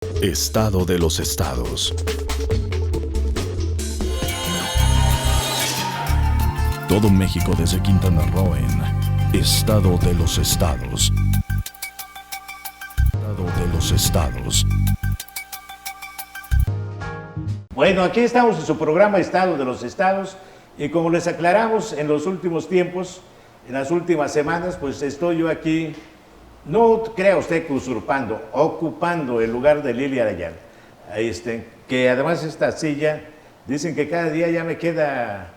Estado de los estados. Todo México desde Quintana Roo en Estado de los estados. Estado de los estados. Bueno, aquí estamos en su programa Estado de los Estados y como les aclaramos en los últimos tiempos, en las últimas semanas, pues estoy yo aquí, no crea usted que usurpando, ocupando el lugar de Lili Arellano. Que además esta silla, dicen que cada día ya me queda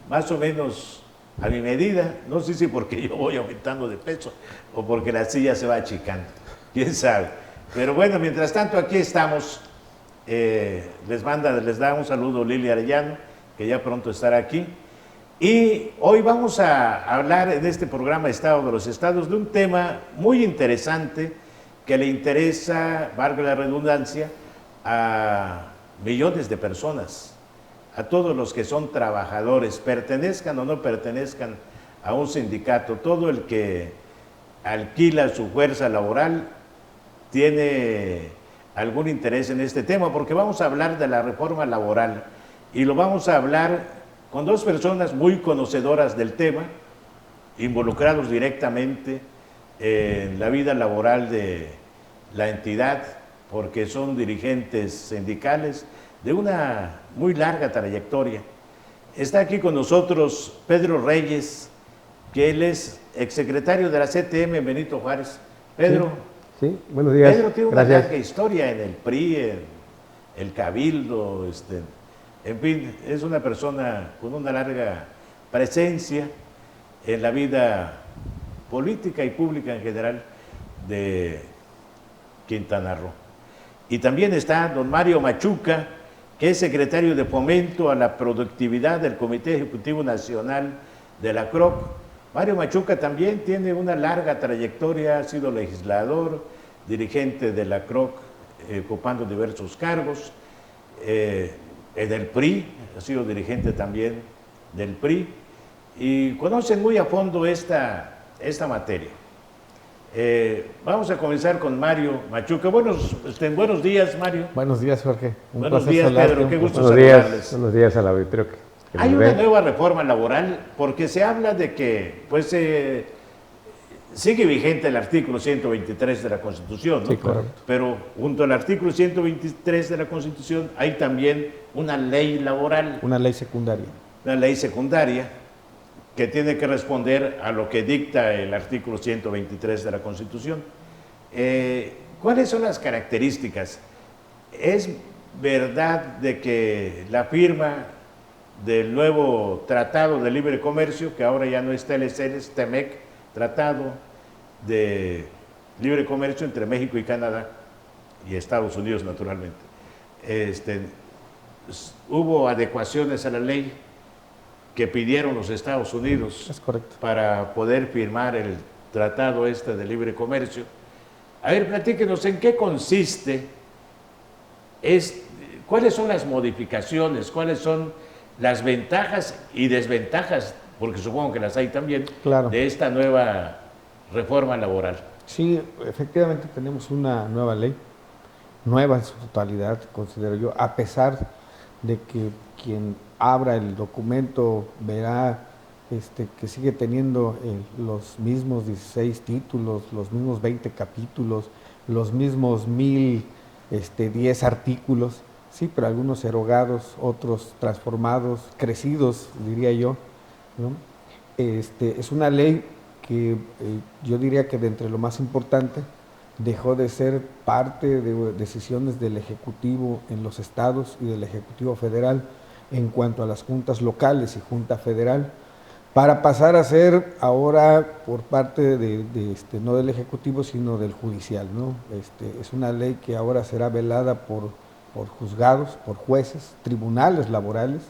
más o menos a mi medida, no sé si porque yo voy aumentando de peso o porque la silla se va achicando, quién sabe. Pero bueno, mientras tanto aquí estamos. Les da un saludo Lili Arellano, que ya pronto estará aquí. Y hoy vamos a hablar en este programa Estado de los Estados de un tema muy interesante que le interesa, valga la redundancia, a millones de personas, a todos los que son trabajadores, pertenezcan o no pertenezcan a un sindicato, todo el que alquila su fuerza laboral tiene algún interés en este tema, porque vamos a hablar de la reforma laboral y lo vamos a hablar con dos personas muy conocedoras del tema, involucrados directamente en la vida laboral de la entidad, porque son dirigentes sindicales de una muy larga trayectoria. Está aquí con nosotros Pedro Reyes, que él es exsecretario de la CTM Benito Juárez. Pedro. Sí, buenos días. Pedro tiene una larga historia en el PRI, en el Cabildo, en fin, es una persona con una larga presencia en la vida política y pública en general de Quintana Roo. Y también está don Mario Machuca, que es secretario de Fomento a la Productividad del Comité Ejecutivo Nacional de la CROC. Mario Machuca también tiene una larga trayectoria, ha sido legislador, dirigente de la CROC, ocupando diversos cargos, en el PRI, ha sido dirigente también del PRI, y conocen muy a fondo esta materia. Vamos a comenzar con Mario Machuca. Buenos días, Mario. Buenos días, Jorge. Buenos días, Pedro, qué gusto saludarles. Buenos días al auditorio. Hay una nueva reforma laboral porque se habla de que sigue vigente el artículo 123 de la Constitución, ¿no? Sí, correcto. Pero junto al artículo 123 de la Constitución hay también una ley laboral. Una ley secundaria. Una ley secundaria que tiene que responder a lo que dicta el artículo 123 de la Constitución. ¿Cuáles son las características? ¿Es verdad de que la firma del nuevo Tratado de Libre Comercio, que ahora ya no es TLC, es TEMEC, Tratado de Libre Comercio entre México y Canadá y Estados Unidos, naturalmente, hubo adecuaciones a la ley que pidieron los Estados Unidos? Es correcto. Para poder firmar el Tratado de Libre Comercio? A ver, platíquenos, ¿en qué consiste? ¿Cuáles son las modificaciones? ¿Cuáles son las ventajas y desventajas, porque supongo que las hay también, claro, de esta nueva reforma laboral? Sí, efectivamente tenemos una nueva ley, nueva en su totalidad, considero yo, a pesar de que quien abra el documento verá que sigue teniendo los mismos 16 títulos, los mismos 20 capítulos, los mismos 1010 artículos. Sí, pero algunos erogados, otros transformados, crecidos, diría yo, ¿no? Es una ley que yo diría que de entre lo más importante dejó de ser parte de decisiones del Ejecutivo en los estados y del Ejecutivo Federal en cuanto a las juntas locales y Junta Federal, para pasar a ser ahora por parte no del Ejecutivo, sino del Judicial, ¿no? Es una ley que ahora será velada por juzgados, por jueces, tribunales laborales,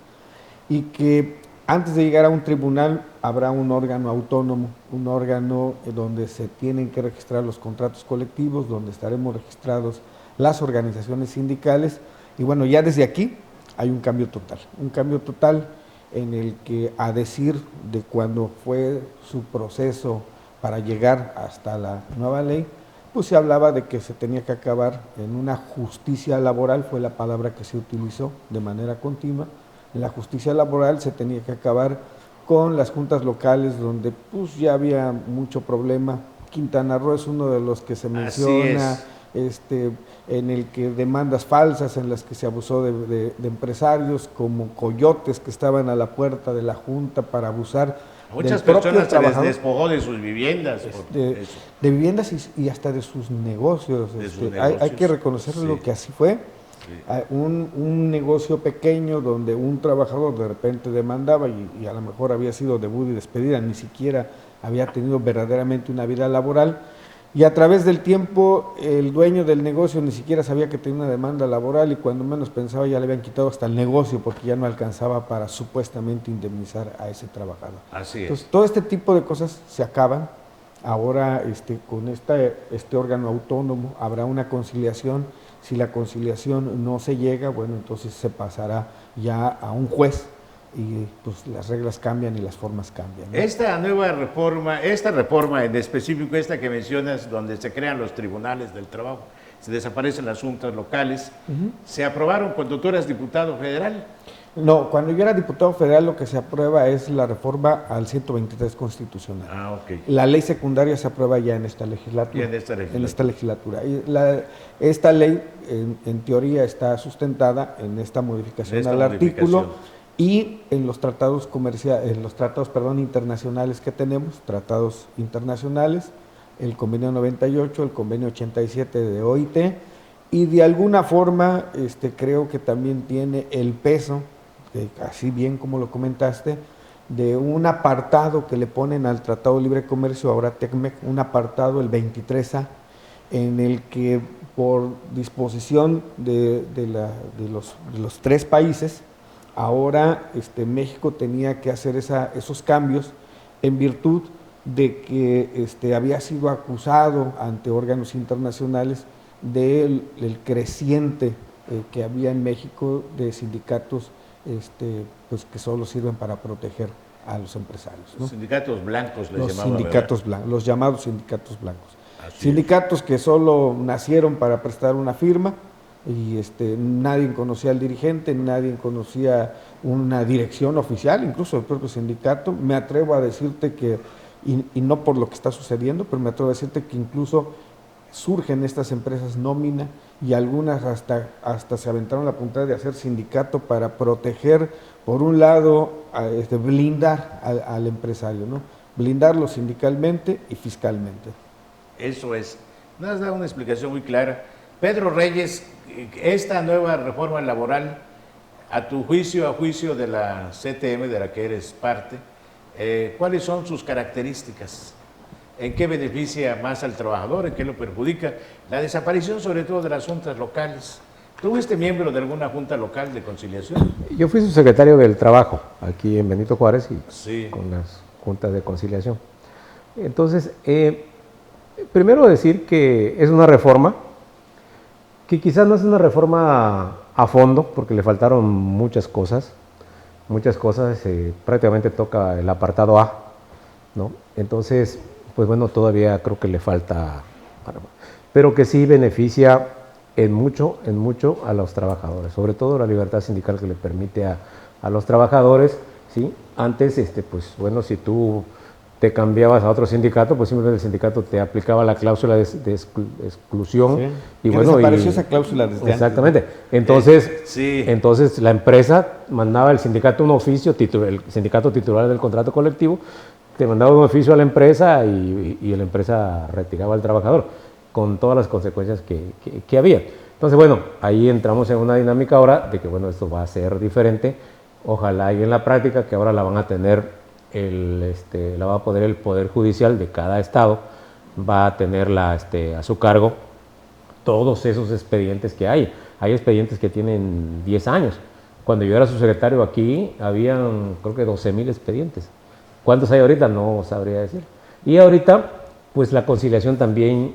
y que antes de llegar a un tribunal habrá un órgano autónomo, un órgano donde se tienen que registrar los contratos colectivos, donde estaremos registrados las organizaciones sindicales, y bueno, ya desde aquí hay un cambio total en el que, a decir de cuando fue su proceso para llegar hasta la nueva ley, pues se hablaba de que se tenía que acabar en una justicia laboral, fue la palabra que se utilizó de manera continua. En la justicia laboral se tenía que acabar con las juntas locales, donde pues ya había mucho problema. Quintana Roo es uno de los que se menciona, en el que demandas falsas en las que se abusó de empresarios como coyotes que estaban a la puerta de la junta para abusar. Muchas personas se les despojó de sus viviendas. De viviendas y hasta de sus negocios. Hay que reconocer lo que así fue. Sí. Un negocio pequeño donde un trabajador de repente demandaba y a lo mejor había sido debut y despedida, ni siquiera había tenido verdaderamente una vida laboral, y a través del tiempo el dueño del negocio ni siquiera sabía que tenía una demanda laboral, y cuando menos pensaba ya le habían quitado hasta el negocio porque ya no alcanzaba para supuestamente indemnizar a ese trabajador. Así es. Entonces todo este tipo de cosas se acaban. Ahora con este órgano autónomo habrá una conciliación. Si la conciliación no se llega, bueno, entonces se pasará ya a un juez y pues las reglas cambian y las formas cambian, ¿no? Esta nueva reforma, esta reforma en específico, esta que mencionas, donde se crean los tribunales del trabajo, se desaparecen las juntas locales, ¿se aprobaron cuando tú eras diputado federal? No, cuando yo era diputado federal lo que se aprueba es la reforma al 123 constitucional. Ah, ok. La ley secundaria se aprueba ya en esta legislatura. En esta legislatura. Y esta ley, en teoría, está sustentada en esta modificación al artículo y en los tratados internacionales que tenemos, tratados internacionales, el convenio 98, el convenio 87 de OIT, y de alguna forma creo que también tiene el peso, así bien como lo comentaste, de un apartado que le ponen al Tratado de Libre Comercio, ahora TECMEC, un apartado, el 23A, en el que por disposición de los tres países, ahora México tenía que hacer esos cambios en virtud de que había sido acusado ante órganos internacionales del creciente que había en México de sindicatos pues que solo sirven para proteger a los empresarios, ¿no? Los sindicatos blancos les llamaban, sindicatos blancos, los llamados sindicatos blancos. Así sindicatos que solo nacieron para prestar una firma y nadie conocía al dirigente, nadie conocía una dirección oficial, incluso el propio sindicato. Me atrevo a decirte que, y no por lo que está sucediendo, pero me atrevo a decirte que incluso surgen estas empresas nómina y algunas hasta se aventaron la puntada de hacer sindicato para proteger, por un lado, blindar al empresario, ¿no? Blindarlo sindicalmente y fiscalmente. Eso es. Nos has dado una explicación muy clara. Pedro Reyes, esta nueva reforma laboral, a tu juicio, a juicio de la CTM, de la que eres parte, ¿cuáles son sus características? ¿En qué beneficia más al trabajador? ¿En qué lo perjudica? La desaparición, sobre todo, de las juntas locales. ¿Tú fuiste miembro de alguna junta local de conciliación? Yo fui subsecretario del Trabajo, aquí en Benito Juárez, y sí, con las juntas de conciliación. Entonces, primero decir que es una reforma, que quizás no es una reforma a fondo, porque le faltaron muchas cosas, prácticamente toca el apartado A, ¿no? Entonces, pues bueno, todavía creo que le falta, pero que sí beneficia en mucho a los trabajadores, sobre todo la libertad sindical que le permite a los trabajadores, ¿sí? Antes, pues bueno, si tú te cambiabas a otro sindicato, pues simplemente el sindicato te aplicaba la cláusula de exclusión. Sí, y bueno, desapareció esa cláusula desde exactamente. antes. Entonces la empresa mandaba al sindicato un oficio, el sindicato titular del contrato colectivo, te mandaba un oficio a la empresa y la empresa retiraba al trabajador, con todas las consecuencias que había. Entonces, bueno, ahí entramos en una dinámica ahora de que, bueno, esto va a ser diferente. Ojalá y en la práctica, que ahora la van a tener la va a poder el Poder Judicial de cada estado, va a tener a su cargo todos esos expedientes que hay. Hay expedientes que tienen 10 años. Cuando yo era subsecretario aquí, habían creo que 12,000 expedientes. ¿Cuántos hay ahorita? No sabría decir. Y ahorita, pues la conciliación también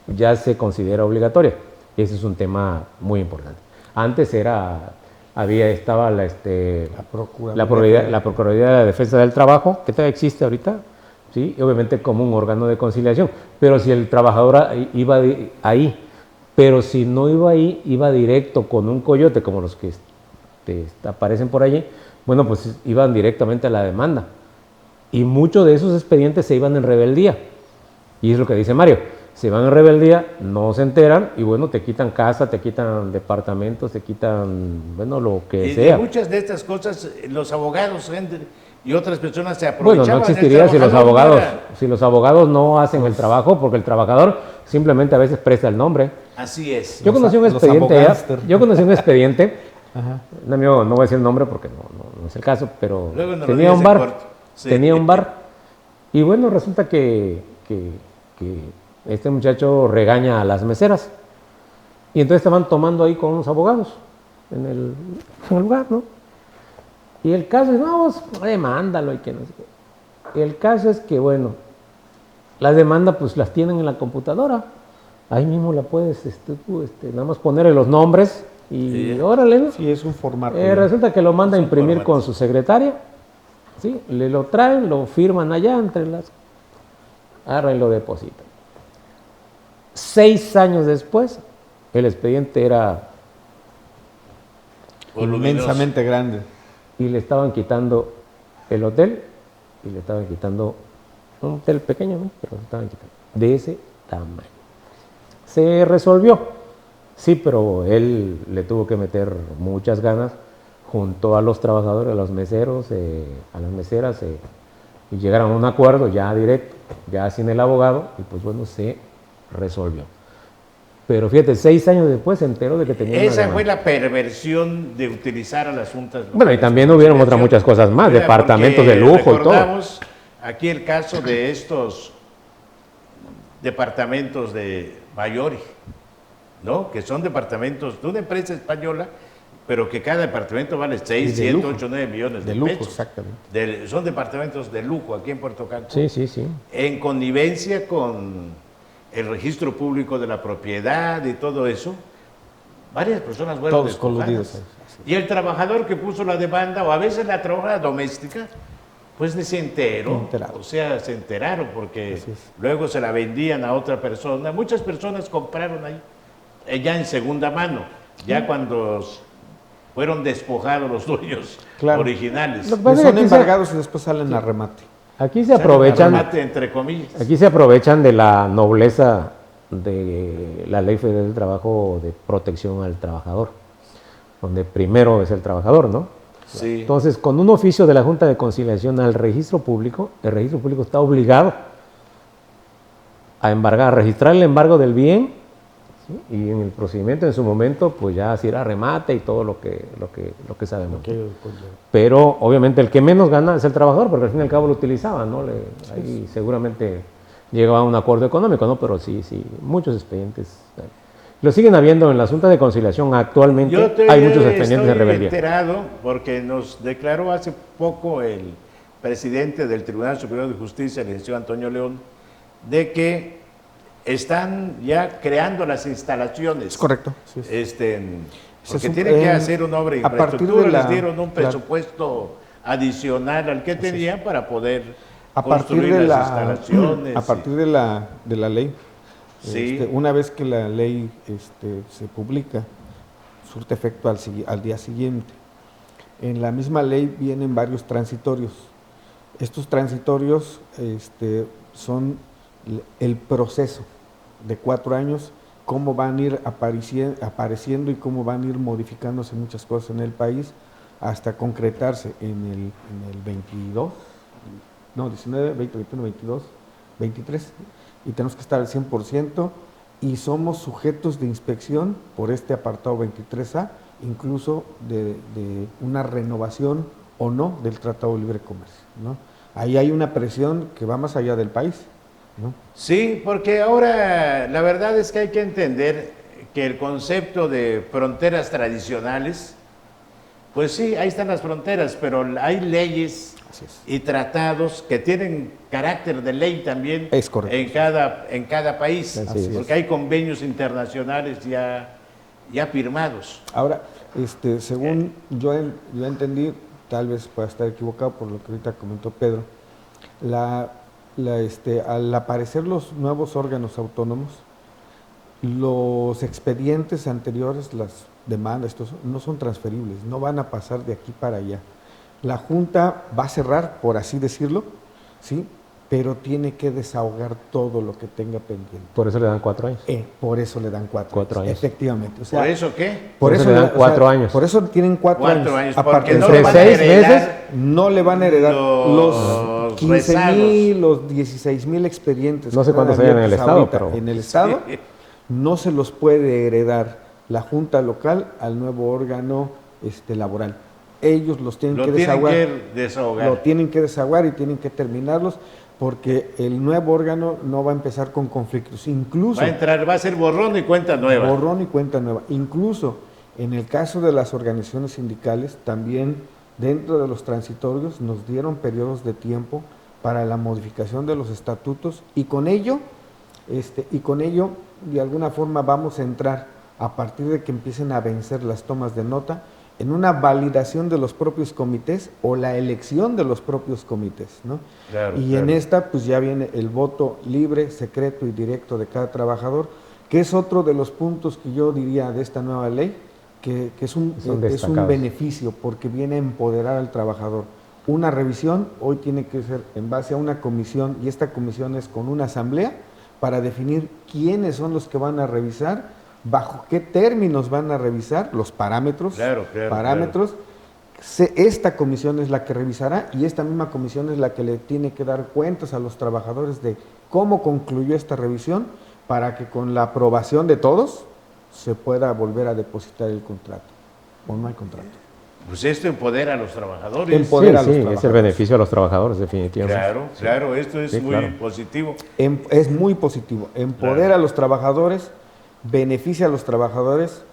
ya se considera obligatoria. Ese es un tema muy importante. Antes estaba la Procuraduría de la Defensa del Trabajo, que todavía existe ahorita, ¿sí? Y obviamente como un órgano de conciliación. Pero si el trabajador iba ahí, pero si no iba ahí, iba directo con un coyote, como los que aparecen por allí, bueno, pues iban directamente a la demanda. Y muchos de esos expedientes se iban en rebeldía. Y es lo que dice Mario. Se van en rebeldía, no se enteran y bueno, te quitan casa, te quitan departamentos, te quitan, bueno, lo que sea. Y muchas de estas cosas, los abogados y otras personas se Bueno, aprovechaban. no existiría si los abogados no hacen el trabajo, porque el trabajador simplemente a veces presta el nombre. Así es. Yo conocí un expediente, Ajá. un amigo, no voy a decir el nombre porque no es el caso, pero Luego nos lo tenía dices un bar, en corto. Sí. tenía un bar, y bueno, resulta que este muchacho regaña a las meseras, y entonces estaban tomando ahí con unos abogados en el lugar, ¿no? Y el caso es, no, pues, demándalo y que no sé qué. El caso es que, bueno, las demandas pues las tienen en la computadora. Ahí mismo la puedes, nada más ponerle los nombres y Sí. órale, ¿no? Sí, es un formato. Resulta que lo manda a imprimir formato. con su secretaria, ¿sí? Le lo traen, lo firman allá entre las... Agarran y lo depositan. 6 años después, el expediente era... Voluminoso. Inmensamente grande. Y le estaban quitando el hotel y le estaban quitando un hotel pequeño, ¿no? Pero le estaban quitando de ese tamaño. Se resolvió, sí, pero él le tuvo que meter muchas ganas junto a los trabajadores, a los meseros, a las meseras, y llegaron a un acuerdo ya directo, ya sin el abogado, y pues bueno, se resolvió. Pero fíjate, 6 años después se enteró de que tenía una Esa demanda. fue la perversión de utilizar a las juntas locales. Bueno, y también hubieron otras muchas cosas más, Mira, departamentos porque de lujo y todo. recordamos aquí el caso de estos departamentos de Bayori, ¿no? Que son departamentos de una empresa española, pero que cada departamento vale 6, de 7, lujo. 8, 9 millones de, De lujo, pesos. exactamente. Son departamentos de lujo aquí en Puerto Cancún. Sí, sí, sí. En connivencia con el registro público de la propiedad y todo eso, varias personas fueron Todos despojadas. coludidos ahí, sí. Y el trabajador que puso la demanda, o a veces la trabajadora doméstica, pues ni se enteró. Enterado. O sea, se enteraron porque Así es. luego se la vendían a otra persona. Muchas personas compraron ahí, ya en segunda mano, ya cuando fueron despojados los dueños Claro. originales. Lo que pasa es que Son aquí embargados y después salen a remate. Aquí se aprovechan, Remate, entre comillas. aquí se aprovechan de la nobleza de la Ley Federal del Trabajo de protección al trabajador, donde primero es el trabajador, ¿no? Sí. Entonces, con un oficio de la Junta de Conciliación al registro público, el registro público está obligado a embargar, a registrar el embargo del bien, ¿sí? Y en el procedimiento en su momento, pues ya se irá a remate y todo lo que sabemos. Pero obviamente el que menos gana es el trabajador, porque al fin y al cabo lo utilizaba, ¿no? Ahí seguramente llegaba a un acuerdo económico, ¿no? Pero sí, muchos expedientes. Lo siguen habiendo en la Junta de Conciliación actualmente, hay muchos expedientes de rebeldía. Estoy enterado porque nos declaró hace poco el presidente del Tribunal Superior de Justicia, el licenciado Antonio León, de que están ya creando las instalaciones. Es correcto. Sí, sí. Porque Se tienen que sup- hacer una obra de a partir infraestructura, de la- les dieron un claro. presupuesto adicional al que tenían para poder A partir construir de las la instalaciones. a partir de la ley, Sí. una vez que la ley se publica, surte efecto al día siguiente. En la misma ley vienen varios transitorios. Estos transitorios son el proceso de 4 años, cómo van a ir apareciendo y cómo van a ir modificándose muchas cosas en el país hasta concretarse en el 22, no, 19, 20, 21, 22, 23, y tenemos que estar al 100% y somos sujetos de inspección por este apartado 23A, incluso de una renovación o no del Tratado de Libre Comercio, ¿no? Ahí hay una presión que va más allá del país, ¿no? Sí, porque ahora la verdad es que hay que entender que el concepto de fronteras tradicionales, pues sí, ahí están las fronteras, pero hay leyes Así es. y tratados que tienen carácter de ley también Es correcto. en cada país, Así es. porque hay convenios internacionales ya firmados. Ahora, según yo entendí, tal vez pueda estar equivocado por lo que ahorita comentó Pedro, la al aparecer los nuevos órganos autónomos, los expedientes anteriores, las demandas, estos no son transferibles, no van a pasar de aquí para allá. La Junta va a cerrar, por así decirlo, ¿sí? Pero tiene que desahogar todo lo que tenga pendiente. Por eso le dan 4 años. Por eso le dan 4 años. Efectivamente. O sea, ¿Por eso qué? Por eso le dan 4 años. Por eso tienen 4 años. Porque de no le van a 6 heredar meses, no le van a heredar los 15,000, rezagos. los 16,000 expedientes. No sé que cuántos están hay en el abiertos estado, ahorita pero... en el estado no se los puede heredar la Junta Local al nuevo órgano laboral. Ellos los tienen que desahogar. Lo tienen que desahogar y tienen que terminarlos, porque el nuevo órgano no va a empezar con conflictos. Incluso va a ser borrón y cuenta nueva. Borrón y cuenta nueva. Incluso en el caso de las organizaciones sindicales, también dentro de los transitorios nos dieron periodos de tiempo para la modificación de los estatutos, y con ello de alguna forma vamos a entrar, a partir de que empiecen a vencer las tomas de nota, en una validación de los propios comités o la elección de los propios comités, ¿no? Claro, y en esta pues ya viene el voto libre, secreto y directo de cada trabajador, que es otro de los puntos que yo diría de esta nueva ley, que es un beneficio, porque viene a empoderar al trabajador. Una revisión hoy tiene que ser en base a una comisión, y esta comisión es con una asamblea para definir quiénes son los que van a revisar, bajo qué términos van a revisar, los parámetros. Esta comisión es la que revisará, y esta misma comisión es la que le tiene que dar cuentas a los trabajadores de cómo concluyó esta revisión, para que con la aprobación de todos se pueda volver a depositar el contrato, o no hay contrato. Pues esto empodera a los trabajadores. Es el beneficio a los trabajadores, definitivamente. Claro, esto es muy positivo. Es muy positivo, empodera a los trabajadores, beneficia a los trabajadores,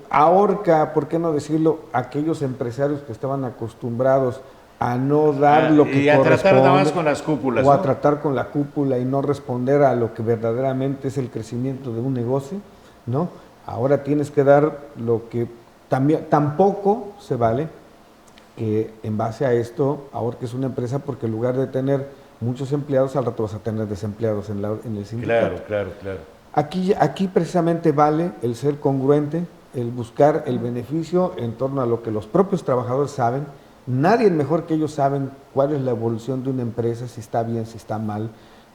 ahorca, ¿por qué no decirlo?, aquellos empresarios que estaban acostumbrados a no dar lo que y a corresponde, tratar nada más con las cúpulas, o a tratar con la cúpula y no responder a lo que verdaderamente es el crecimiento de un negocio, ¿no? Ahora tienes que dar lo que tampoco se vale que en base a esto ahorques una empresa, porque en lugar de tener muchos empleados, al rato vas a tener desempleados en el sindicato. Claro. Aquí precisamente vale el ser congruente, el buscar el beneficio en torno a lo que los propios trabajadores saben. Nadie mejor que ellos saben cuál es la evolución de una empresa, si está bien, si está mal,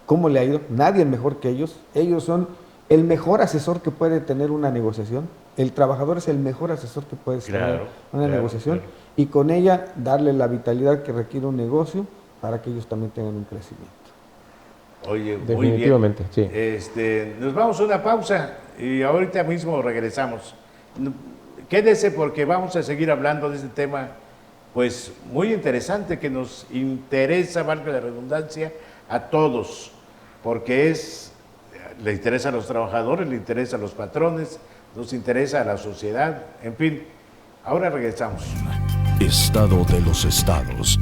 cómo le ha ido. Nadie mejor que ellos. Ellos son el mejor asesor que puede tener una negociación. El trabajador es el mejor asesor que puede tener una negociación, y con ella darle la vitalidad que requiere un negocio para que ellos también tengan un crecimiento. Oye, definitivamente, muy bien. Sí. Nos vamos a una pausa y ahorita mismo regresamos. Quédese, porque vamos a seguir hablando de este tema, pues muy interesante, que nos interesa, valga la redundancia, a todos, porque le interesa a los trabajadores, le interesa a los patrones, nos interesa a la sociedad, en fin. Ahora regresamos. Estado de los estados.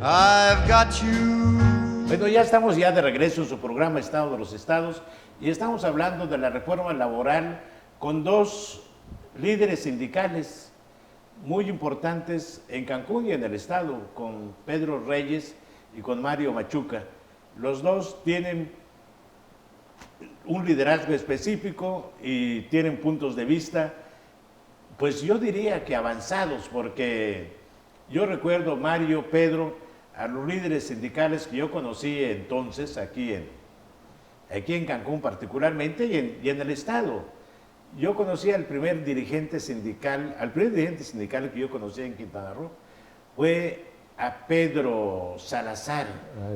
I've got you. Bueno, ya estamos ya de regreso en su programa Estado de los Estados y estamos hablando de la reforma laboral con dos líderes sindicales muy importantes en Cancún y en el Estado, con Pedro Reyes y con Mario Machuca. Los dos tienen un liderazgo específico y tienen puntos de vista, pues yo diría que avanzados, porque yo recuerdo, Mario, Pedro, a los líderes sindicales que yo conocí entonces aquí en Cancún particularmente y en el Estado. Yo conocí al primer dirigente sindical que yo conocí en Quintana Roo fue a Pedro Salazar,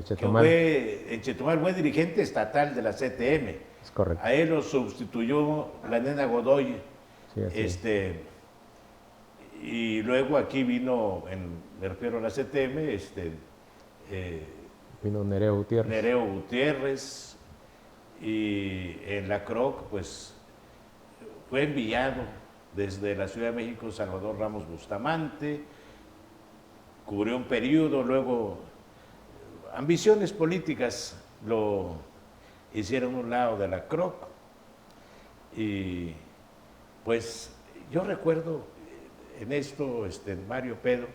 que fue en Chetumal, fue dirigente estatal de la CTM. Es correcto. A él lo sustituyó la nena Godoy. Sí, así. Y luego aquí vino, me refiero a la CTM, vino Nereo Gutiérrez. Nereo Gutiérrez, y en la CROC, pues, fue enviado desde la Ciudad de México Salvador Ramos Bustamante, cubrió un periodo, luego ambiciones políticas lo hicieron a un lado de la CROC, y pues yo recuerdo en esto, Mario, Pedro,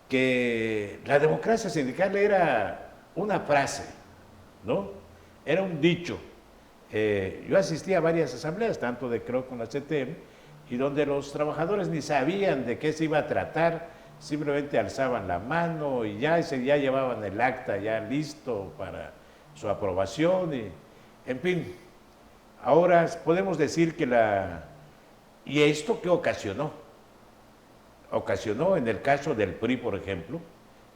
que la democracia sindical era una frase, ¿no? Era un dicho. Yo asistí a varias asambleas, tanto de CROC como la CTM, y donde los trabajadores ni sabían de qué se iba a tratar, simplemente alzaban la mano y ya llevaban el acta ya listo para su aprobación, y en fin. Ahora podemos decir que ¿y esto qué ocasionó? Ocasionó en el caso del PRI, por ejemplo,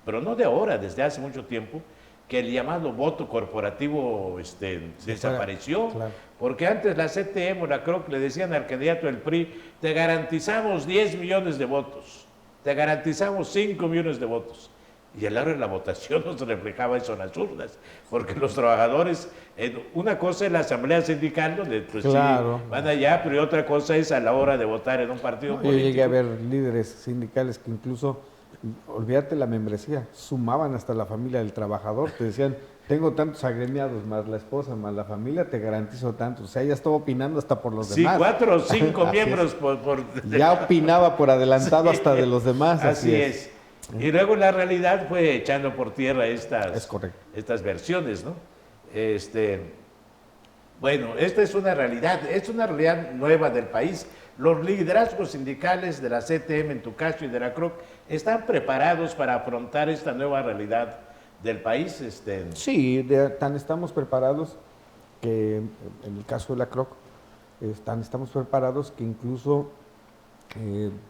pero no de ahora, desde hace mucho tiempo, que el llamado voto corporativo desapareció, claro. Porque antes la CTM o la CROC le decían al candidato del PRI, te garantizamos 10 millones de votos, te garantizamos 5 millones de votos. Y a la hora de la votación no se reflejaba eso en las urnas, porque los trabajadores, una cosa es la asamblea sindical, donde pues claro, sí, van allá, pero otra cosa es a la hora de votar en un partido político. Yo llegué a ver líderes sindicales que incluso, olvídate la membresía, sumaban hasta la familia del trabajador, te decían, tengo tantos agremiados, más la esposa, más la familia, te garantizo tantos. O sea, ella estaba opinando hasta por los demás. Sí, 4 o 5 miembros ya opinaba por adelantado sí, hasta de los demás. Así es. Y luego la realidad fue echando por tierra estas versiones, ¿no? Bueno, esta es una realidad nueva del país. Los liderazgos sindicales de la CTM, en tu caso, y de la CROC, ¿están preparados para afrontar esta nueva realidad del país? Sí, tan estamos preparados que, en el caso de la CROC, estamos preparados que incluso,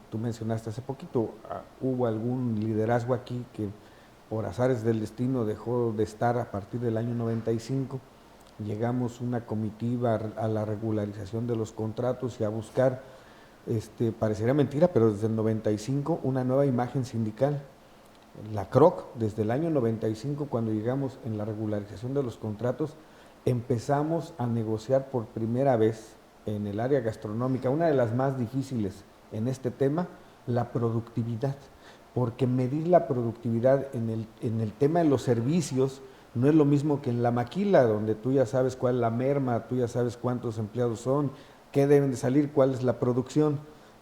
tú mencionaste hace poquito, hubo algún liderazgo aquí que por azares del destino dejó de estar a partir del año 95. Llegamos una comitiva a la regularización de los contratos y a buscar, parecería mentira, pero desde el 95, una nueva imagen sindical. La CROC, desde el año 95, cuando llegamos en la regularización de los contratos, empezamos a negociar por primera vez en el área gastronómica, una de las más difíciles en este tema, la productividad, porque medir la productividad en el tema de los servicios no es lo mismo que en la maquila, donde tú ya sabes cuál es la merma, tú ya sabes cuántos empleados son, qué deben de salir, cuál es la producción.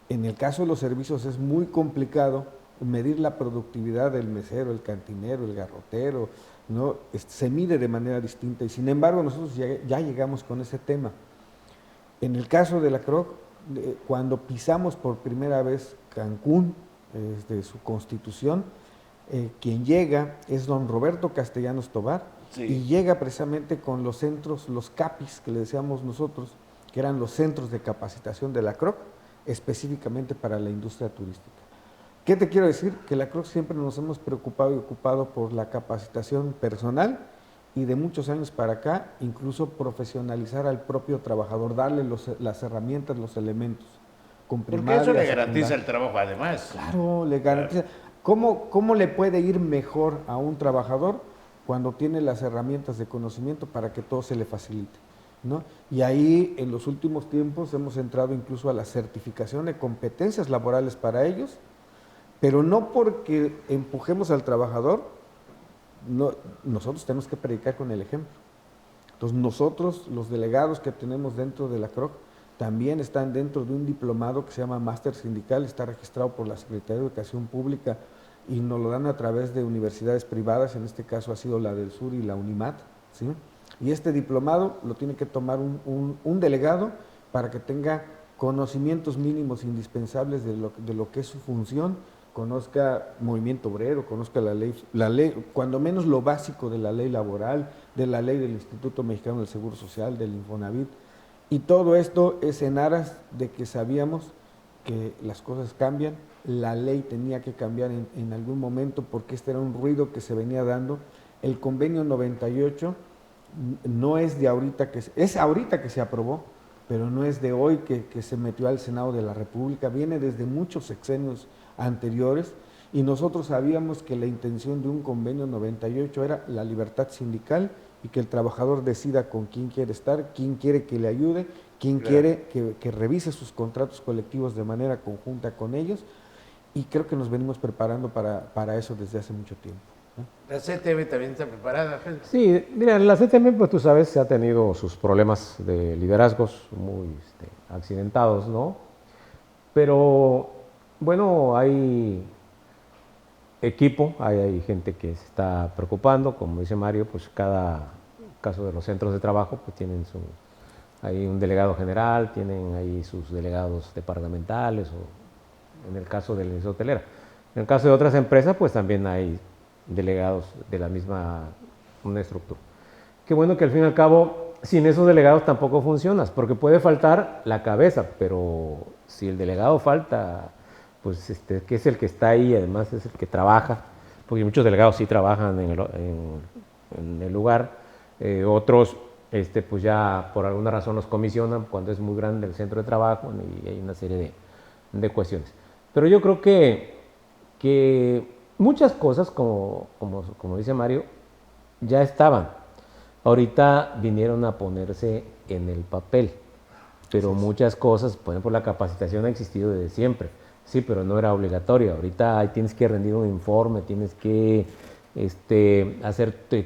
En el caso de los servicios es muy complicado medir la productividad del mesero, el cantinero, el garrotero, ¿no? Se mide de manera distinta y sin embargo nosotros ya llegamos con ese tema. En el caso de la CROC, cuando pisamos por primera vez Cancún, desde su constitución, quien llega es don Roberto Castellanos Tobar, sí, y llega precisamente con los centros, los CAPIs, que le decíamos nosotros, que eran los centros de capacitación de la CROC, específicamente para la industria turística. ¿Qué te quiero decir? Que la CROC siempre nos hemos preocupado y ocupado por la capacitación personal y de muchos años para acá, incluso profesionalizar al propio trabajador, darle las herramientas, los elementos. Porque eso le garantiza el trabajo además. Claro, le garantiza. ¿Cómo le puede ir mejor a un trabajador cuando tiene las herramientas de conocimiento para que todo se le facilite, ¿no? Y ahí en los últimos tiempos hemos entrado incluso a la certificación de competencias laborales para ellos, pero no porque empujemos al trabajador, nosotros tenemos que predicar con el ejemplo. Entonces nosotros, los delegados que tenemos dentro de la CROC, también están dentro de un diplomado que se llama Máster Sindical, está registrado por la Secretaría de Educación Pública y nos lo dan a través de universidades privadas, en este caso ha sido la del Sur y la UNIMAT, ¿sí? Y este diplomado lo tiene que tomar un delegado para que tenga conocimientos mínimos indispensables de lo que es su función, conozca movimiento obrero, conozca la ley, cuando menos lo básico de la ley laboral, de la ley del Instituto Mexicano del Seguro Social, del Infonavit, y todo esto es en aras de que sabíamos que las cosas cambian, la ley tenía que cambiar en algún momento porque este era un ruido que se venía dando. El convenio 98 no es de ahorita, es ahorita que se aprobó, pero no es de hoy que se metió al Senado de la República, viene desde muchos sexenios anteriores y nosotros sabíamos que la intención de un convenio 98 era la libertad sindical y que el trabajador decida con quién quiere estar, quién quiere que le ayude, quién quiere que revise sus contratos colectivos de manera conjunta con ellos, y creo que nos venimos preparando para eso desde hace mucho tiempo. La CTM también está preparada, Pedro. Sí, mira, la CTM, pues tú sabes, se ha tenido sus problemas de liderazgos muy accidentados, ¿no? Pero, bueno, hay equipo, hay gente que se está preocupando, como dice Mario, pues cada caso de los centros de trabajo, pues tienen hay un delegado general, tienen ahí sus delegados departamentales, o en el caso de la hotelera. En el caso de otras empresas, pues también hay delegados de la misma una estructura. Qué bueno que al fin y al cabo, sin esos delegados tampoco funcionas, porque puede faltar la cabeza, pero si el delegado falta, pues que es el que está ahí, además es el que trabaja, porque muchos delegados sí trabajan en el lugar, otros pues ya por alguna razón los comisionan cuando es muy grande el centro de trabajo y hay una serie de cuestiones. Pero yo creo que muchas cosas, como dice Mario, ya estaban. Ahorita vinieron a ponerse en el papel, pero muchas cosas, por ejemplo, la capacitación ha existido desde siempre, sí, pero no era obligatoria. Ahorita tienes que rendir un informe, tienes que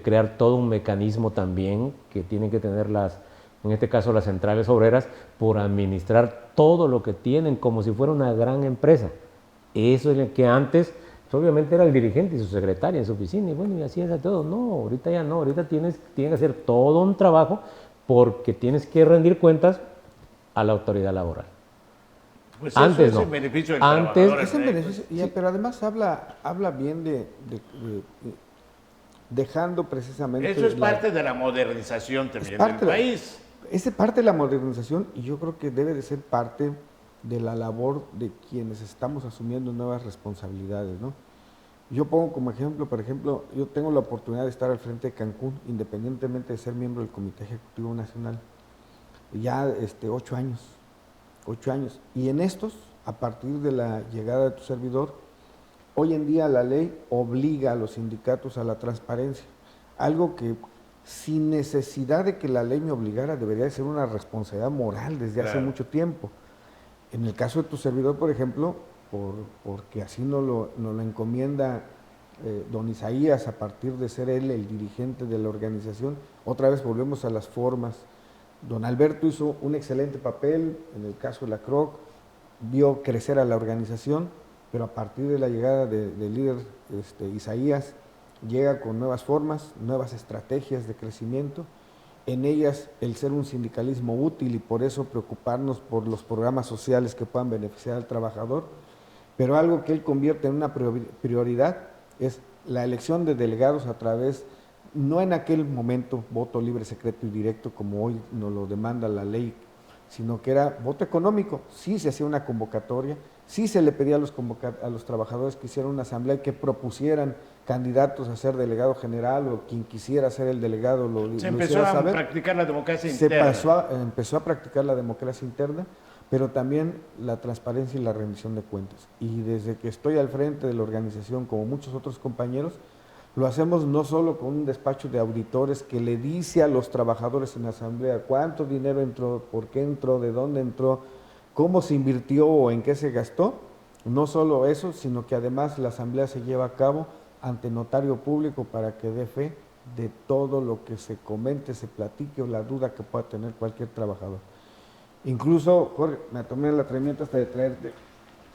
crear todo un mecanismo también que tienen que tener en este caso las centrales obreras, por administrar todo lo que tienen como si fuera una gran empresa. Eso es lo que antes, pues obviamente era el dirigente y su secretaria en su oficina, y bueno, y así es todo. No, ahorita ya no, ahorita tienes que hacer todo un trabajo porque tienes que rendir cuentas a la autoridad laboral. Pues antes eso es no. en beneficio del Antes, trabajador. Es en beneficio, pero además habla bien de dejando precisamente... Eso es parte de la modernización también del país. Es parte de la modernización y yo creo que debe de ser parte de la labor de quienes estamos asumiendo nuevas responsabilidades, ¿no? Yo pongo como ejemplo, por ejemplo, yo tengo la oportunidad de estar al frente de Cancún, independientemente de ser miembro del Comité Ejecutivo Nacional, ya 8 años, y en estos, a partir de la llegada de tu servidor, hoy en día la ley obliga a los sindicatos a la transparencia, algo que sin necesidad de que la ley me obligara debería de ser una responsabilidad moral desde hace mucho tiempo. En el caso de tu servidor, por ejemplo, porque así nos lo encomienda don Isaías, a partir de ser él el dirigente de la organización, otra vez volvemos a las formas. Don Alberto hizo un excelente papel, en el caso de la CROC, vio crecer a la organización, pero a partir de la llegada del líder Isaías, llega con nuevas formas, nuevas estrategias de crecimiento, en ellas el ser un sindicalismo útil y por eso preocuparnos por los programas sociales que puedan beneficiar al trabajador, pero algo que él convierte en una prioridad es la elección de delegados a través, no en aquel momento voto libre, secreto y directo como hoy nos lo demanda la ley, sino que era voto económico. Sí se hacía una convocatoria, sí se le pedía a los trabajadores que hicieran una asamblea y que propusieran candidatos a ser delegado general o quien quisiera ser el delegado se empezó a practicar la democracia interna. Empezó a practicar la democracia interna, pero también la transparencia y la rendición de cuentas. Y desde que estoy al frente de la organización, como muchos otros compañeros, lo hacemos no solo con un despacho de auditores que le dice a los trabajadores en la asamblea cuánto dinero entró, por qué entró, de dónde entró, cómo se invirtió o en qué se gastó. No solo eso, sino que además la asamblea se lleva a cabo ante notario público para que dé fe de todo lo que se comente, se platique o la duda que pueda tener cualquier trabajador. Incluso, Jorge, me tomé el atrevimiento hasta de traerte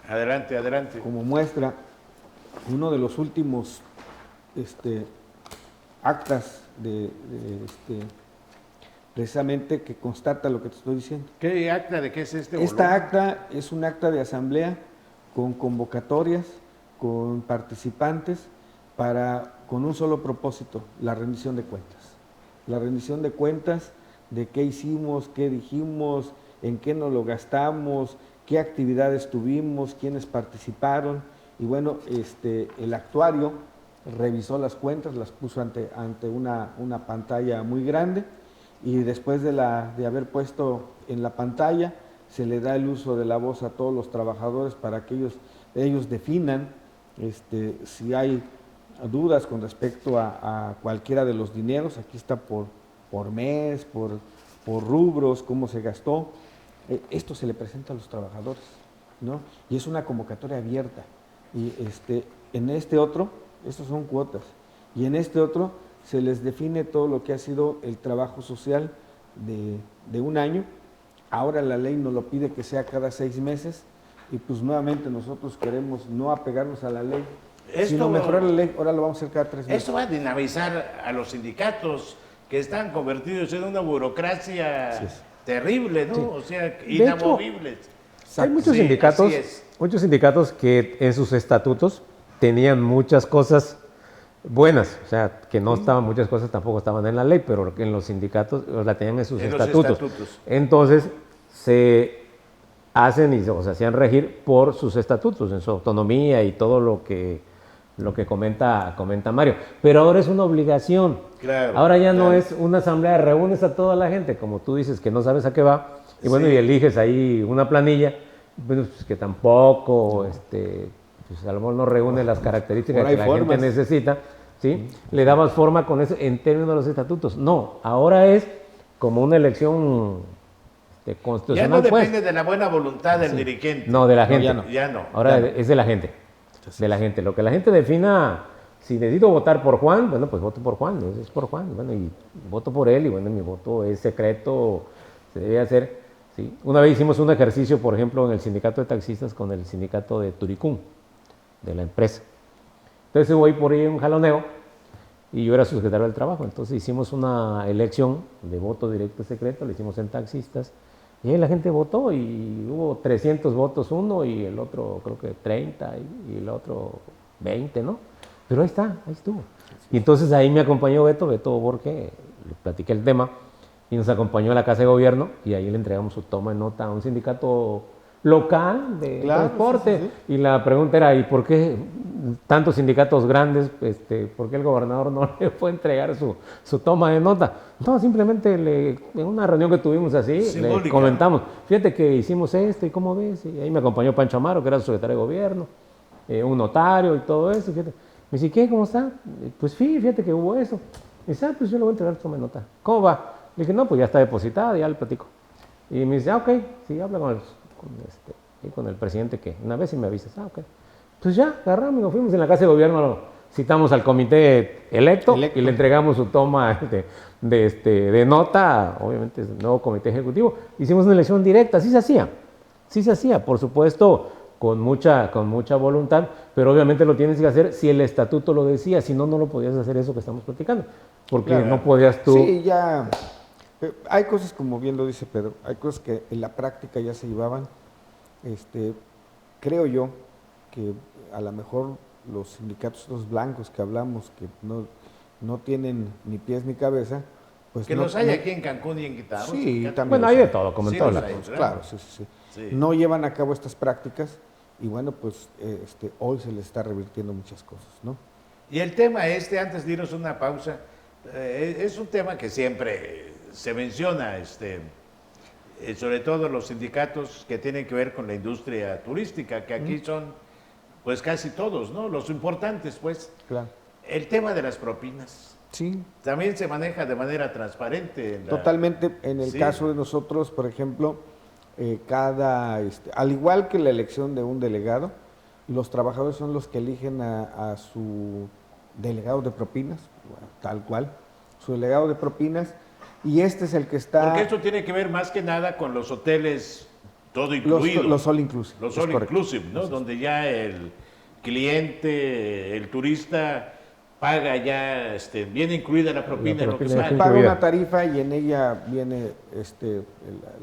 Adelante, adelante. como muestra uno de los últimos actas precisamente que constata lo que te estoy diciendo. ¿Qué acta de qué es este Esta volumen? acta es un acta de asamblea con convocatorias, con participantes, con un solo propósito, la rendición de cuentas. La rendición de cuentas de qué hicimos, qué dijimos, en qué nos lo gastamos, qué actividades tuvimos, quiénes participaron. Y bueno, el actuario revisó las cuentas, las puso ante una pantalla muy grande, y después de haber puesto en la pantalla, se le da el uso de la voz a todos los trabajadores para que ellos definan si hay dudas con respecto a cualquiera de los dineros. Aquí está por mes, por rubros, cómo se gastó. Esto se le presenta a los trabajadores, ¿no? Y es una convocatoria abierta. Y en este otro, estos son cuotas, y en este otro se les define todo lo que ha sido el trabajo social de un año. Ahora la ley nos lo pide que sea cada 6 meses, y pues nuevamente nosotros queremos no apegarnos a la ley, sino mejorar la ley. Ahora lo vamos a hacer cada 3 meses. Esto va a dinamizar a los sindicatos que están convertidos en una burocracia terrible, ¿no? Sí. O sea, hecho, inamovibles. Hay muchos Sí, sindicatos, así es. muchos sindicatos que en sus estatutos tenían muchas cosas buenas, o sea, que no estaban, muchas cosas tampoco estaban en la ley, pero en los sindicatos la tenían en sus En los estatutos. estatutos. Entonces, se hacen o se hacían regir por sus estatutos, en su autonomía y todo lo que comenta Mario. Pero ahora es una obligación. Claro, Ahora ya no claro. es una asamblea, reúnes a toda la gente, como tú dices, que no sabes a qué va, y bueno, Sí. y eliges ahí una planilla, pues, que tampoco, pues, a lo mejor no reúne las características Ahora hay que la formas. gente necesita, ¿sí? Le dabas forma con eso en términos de los estatutos. No, ahora es como una elección Ya constitucional, no pues. depende de la buena voluntad del dirigente. No, de la No, gente. ya no. Ya no. Ahora Ya no. es de la gente. De la gente. Lo que la gente defina, si necesito votar por Juan, bueno, pues voto por Juan, es por Juan, bueno, y voto por él, y bueno, mi voto es secreto, se debe hacer, ¿sí? Una vez hicimos un ejercicio, por ejemplo, en el sindicato de taxistas con el sindicato de Turicún, de la empresa. Entonces hubo ahí por ahí un jaloneo, y yo era su secretario del trabajo, entonces hicimos una elección de voto directo secreto, lo hicimos en taxistas, y ahí la gente votó y hubo 300 votos uno y el otro creo que 30 y el otro 20, ¿no? Pero ahí está, ahí estuvo. Y entonces ahí me acompañó Beto Borge, le platiqué el tema y nos acompañó a la Casa de Gobierno y ahí le entregamos su toma de nota a un sindicato local de Claro, transporte. sí, sí, Y la pregunta era, ¿y por qué tantos sindicatos grandes, por qué el gobernador no le fue a entregar su toma de nota? No, simplemente en una reunión que tuvimos así, Simbólica. le comentamos, fíjate que hicimos esto y cómo ves, y ahí me acompañó Pancho Amaro, que era su secretario de gobierno, un notario y todo eso. Fíjate. Me dice, ¿qué? ¿Cómo está? Pues fíjate que hubo eso. Me dice, pues yo le voy a entregar toma de nota. ¿Cómo va? Le dije, no, pues ya está depositada, ya le platico. Y me dice, ok, sí, habla con el presidente, que una vez y me avisas, ok. Pues ya, agarramos, nos fuimos en la Casa de Gobierno, citamos al comité electo. Y le entregamos su toma de nota, obviamente es el nuevo comité ejecutivo. Hicimos una elección directa, sí se hacía, por supuesto, con mucha voluntad, pero obviamente lo tienes que hacer si el estatuto lo decía, si no, no lo podías hacer eso que estamos platicando, porque Claro. no podías tú... Sí, ya. Hay cosas, como bien lo dice Pedro, hay cosas que en la práctica ya se llevaban. Creo yo que a lo mejor los sindicatos, los blancos que hablamos, que no tienen ni pies ni cabeza, pues Que no, los hay no- aquí en Cancún y en Quintana Roo. Sí, sindicatos. también. Bueno, hay de todo, como en Sí, todos los lados. hay. Claro, sí. Sí. No llevan a cabo estas prácticas y bueno, pues hoy se les está revirtiendo muchas cosas, ¿no? Y el tema antes de irnos a una pausa, es un tema que siempre se menciona, sobre todo los sindicatos que tienen que ver con la industria turística, que aquí son pues casi todos, ¿no? Los importantes, pues. Claro. El tema de las propinas Sí, también se maneja de manera transparente. en la- totalmente. En el Sí. caso de nosotros, por ejemplo, al igual que la elección de un delegado, y los trabajadores son los que eligen a su delegado de propinas, tal cual, su delegado de propinas, y este es el que está... Porque esto tiene que ver más que nada con los hoteles todo incluido. Los all inclusive. Los all inclusive, ¿no? Donde ya el cliente, el turista paga ya, viene incluida la propina en lo que propina paga. Paga incluida. una tarifa y en ella viene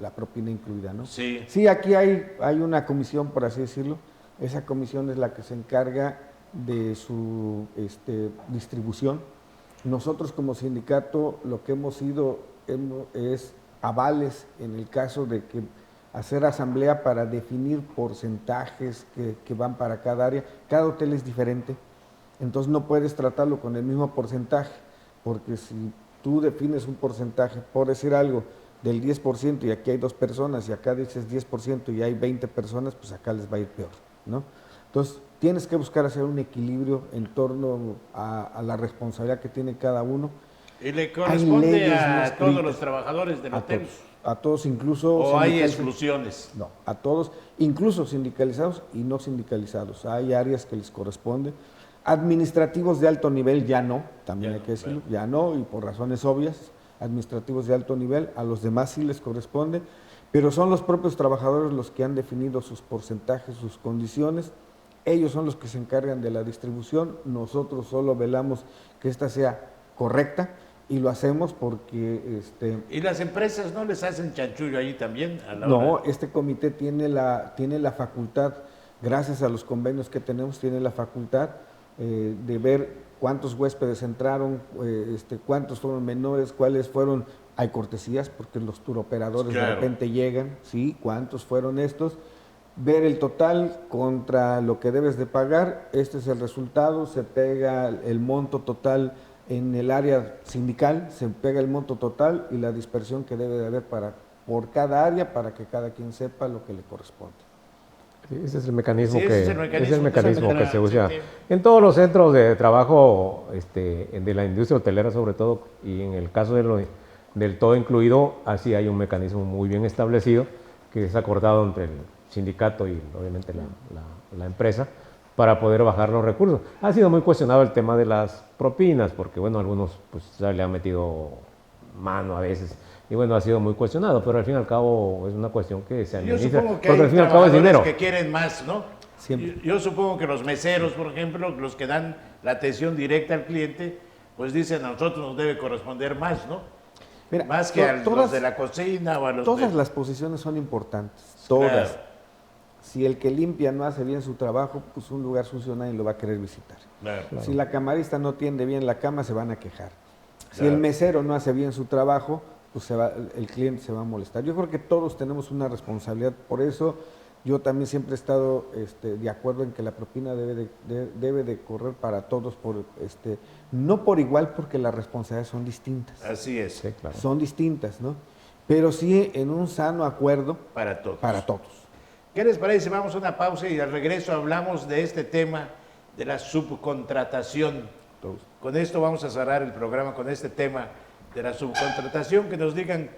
la propina incluida, ¿no? Sí. Sí, aquí hay una comisión, por así decirlo. Esa comisión es la que se encarga de su distribución. Nosotros como sindicato lo que hemos ido es avales en el caso de que hacer asamblea para definir porcentajes que van para cada área. Cada hotel es diferente, entonces no puedes tratarlo con el mismo porcentaje, porque si tú defines un porcentaje, por decir algo, del 10% y aquí hay 2 personas y acá dices 10% y hay 20 personas, pues acá les va a ir peor, ¿no? Entonces tienes que buscar hacer un equilibrio en torno a la responsabilidad que tiene cada uno. Y le corresponde leyes no a todos escritas. los trabajadores del hotel. A todos incluso... ¿O hay sindicalizados. exclusiones? No, a todos, incluso sindicalizados y no sindicalizados. Hay áreas que les corresponde. Administrativos de alto nivel ya no, también Ya hay no, que decirlo, claro. ya no, y por razones obvias. Administrativos de alto nivel, a los demás sí les corresponde, pero son los propios trabajadores los que han definido sus porcentajes, sus condiciones. Ellos son los que se encargan de la distribución. Nosotros solo velamos que esta sea correcta y lo hacemos porque... ¿Y las empresas no les hacen chanchullo ahí también? A la No, hora? este comité tiene la facultad, gracias a los convenios que tenemos, tiene la facultad de ver cuántos huéspedes entraron, cuántos fueron menores, cuáles fueron, hay cortesías porque los turoperadores Claro. de repente llegan, sí, cuántos fueron estos, ver el total contra lo que debes de pagar, este es el resultado, se pega el monto total en el área sindical, se pega el monto total y la dispersión que debe de haber por cada área para que cada quien sepa lo que le corresponde. Sí, ese es el mecanismo Sí, que, ese es el mecanismo que se sí, usa sí. en todos los centros de trabajo de la industria hotelera sobre todo, y en el caso del todo incluido, así hay un mecanismo muy bien establecido que es acordado entre el sindicato y obviamente la empresa para poder bajar los recursos. Ha sido muy cuestionado el tema de las propinas, porque bueno, algunos pues ya le han metido mano a veces, y bueno, ha sido muy cuestionado, pero al fin y al cabo es una cuestión que se Yo administra, supongo que porque hay al fin y al cabo es trabajadores dinero. que quieren más, ¿no? Siempre. Yo supongo que los meseros, por ejemplo, los que dan la atención directa al cliente, pues dicen a nosotros nos debe corresponder más, ¿no? Mira, Más que a los todas- de la cocina o a los Todas de... las posiciones son importantes, todas. Claro. Si el que limpia no hace bien su trabajo, pues un lugar sucio nadie lo va a querer visitar. Claro. Si la camarista no tiende bien la cama, se van a quejar. Si Claro. el mesero no hace bien su trabajo, pues el cliente se va a molestar. Yo creo que todos tenemos una responsabilidad, por eso yo también siempre he estado de acuerdo en que la propina debe de correr para todos, no por igual, porque las responsabilidades son distintas. Así es, Sí, claro. Son distintas, ¿no? Pero sí en un sano acuerdo para todos. para todos. ¿Qué les parece? Vamos a una pausa y al regreso hablamos de este tema de la subcontratación. Todos. Con esto vamos a cerrar el programa con este tema de la subcontratación, que nos digan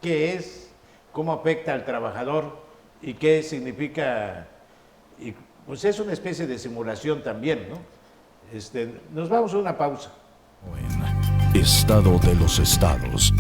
qué es, cómo afecta al trabajador y qué significa, y pues es una especie de simulación también, ¿no? Nos vamos a una pausa. En Estado de los Estados.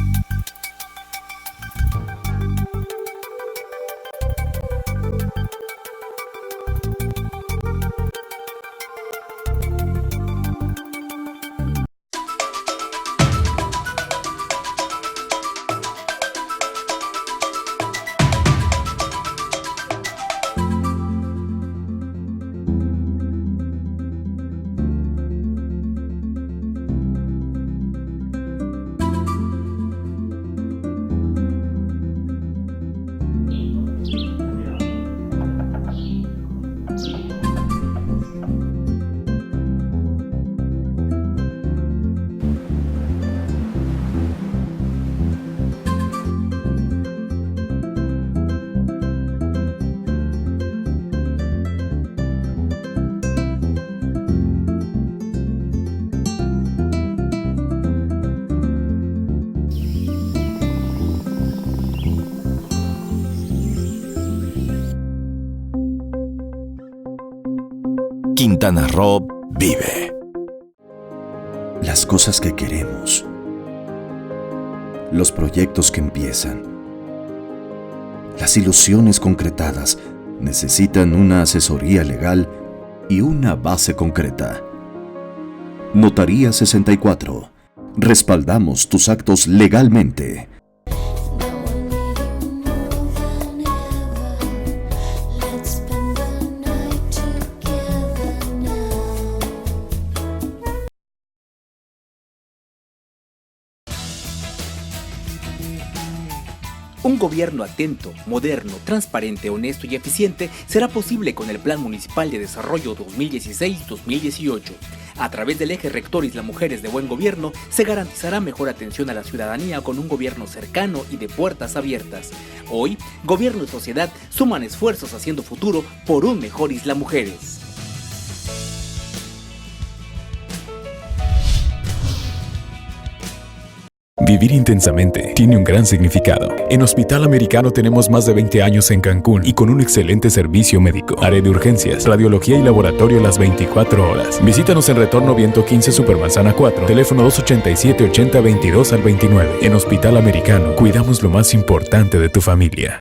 Quintana Roo vive. Las cosas que queremos, los proyectos que empiezan, las ilusiones concretadas necesitan una asesoría legal y una base concreta. Notaría 64. Respaldamos tus actos legalmente. Un gobierno atento, moderno, transparente, honesto y eficiente será posible con el Plan Municipal de Desarrollo 2016-2018. A través del eje rector Isla Mujeres de Buen Gobierno se garantizará mejor atención a la ciudadanía con un gobierno cercano y de puertas abiertas. Hoy, gobierno y sociedad suman esfuerzos haciendo futuro por un mejor Isla Mujeres. Vivir intensamente tiene un gran significado. En Hospital Americano tenemos más de 20 años en Cancún y con un excelente servicio médico. Área de urgencias, radiología y laboratorio las 24 horas. Visítanos en Retorno Viento 15 Supermanzana 4, teléfono 287-8022 al 29. En Hospital Americano, cuidamos lo más importante de tu familia.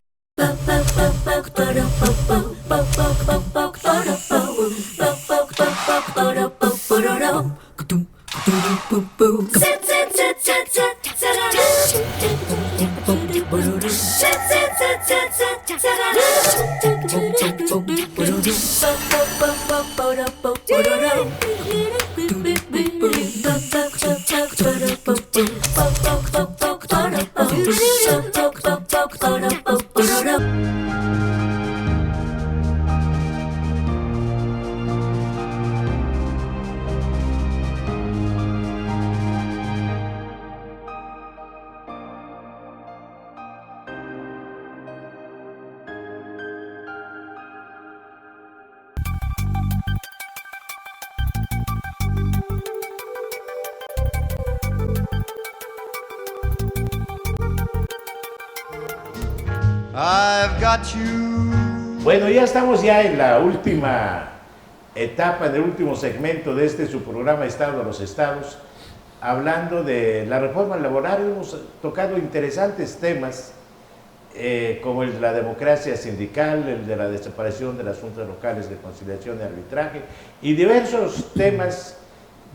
I've got you. Bueno, ya estamos ya en la última etapa, en el último segmento de este su programa Estado de los Estados, hablando de la reforma laboral. Hemos tocado interesantes temas como el de la democracia sindical, el de la desaparición de las juntas locales de conciliación y arbitraje y diversos temas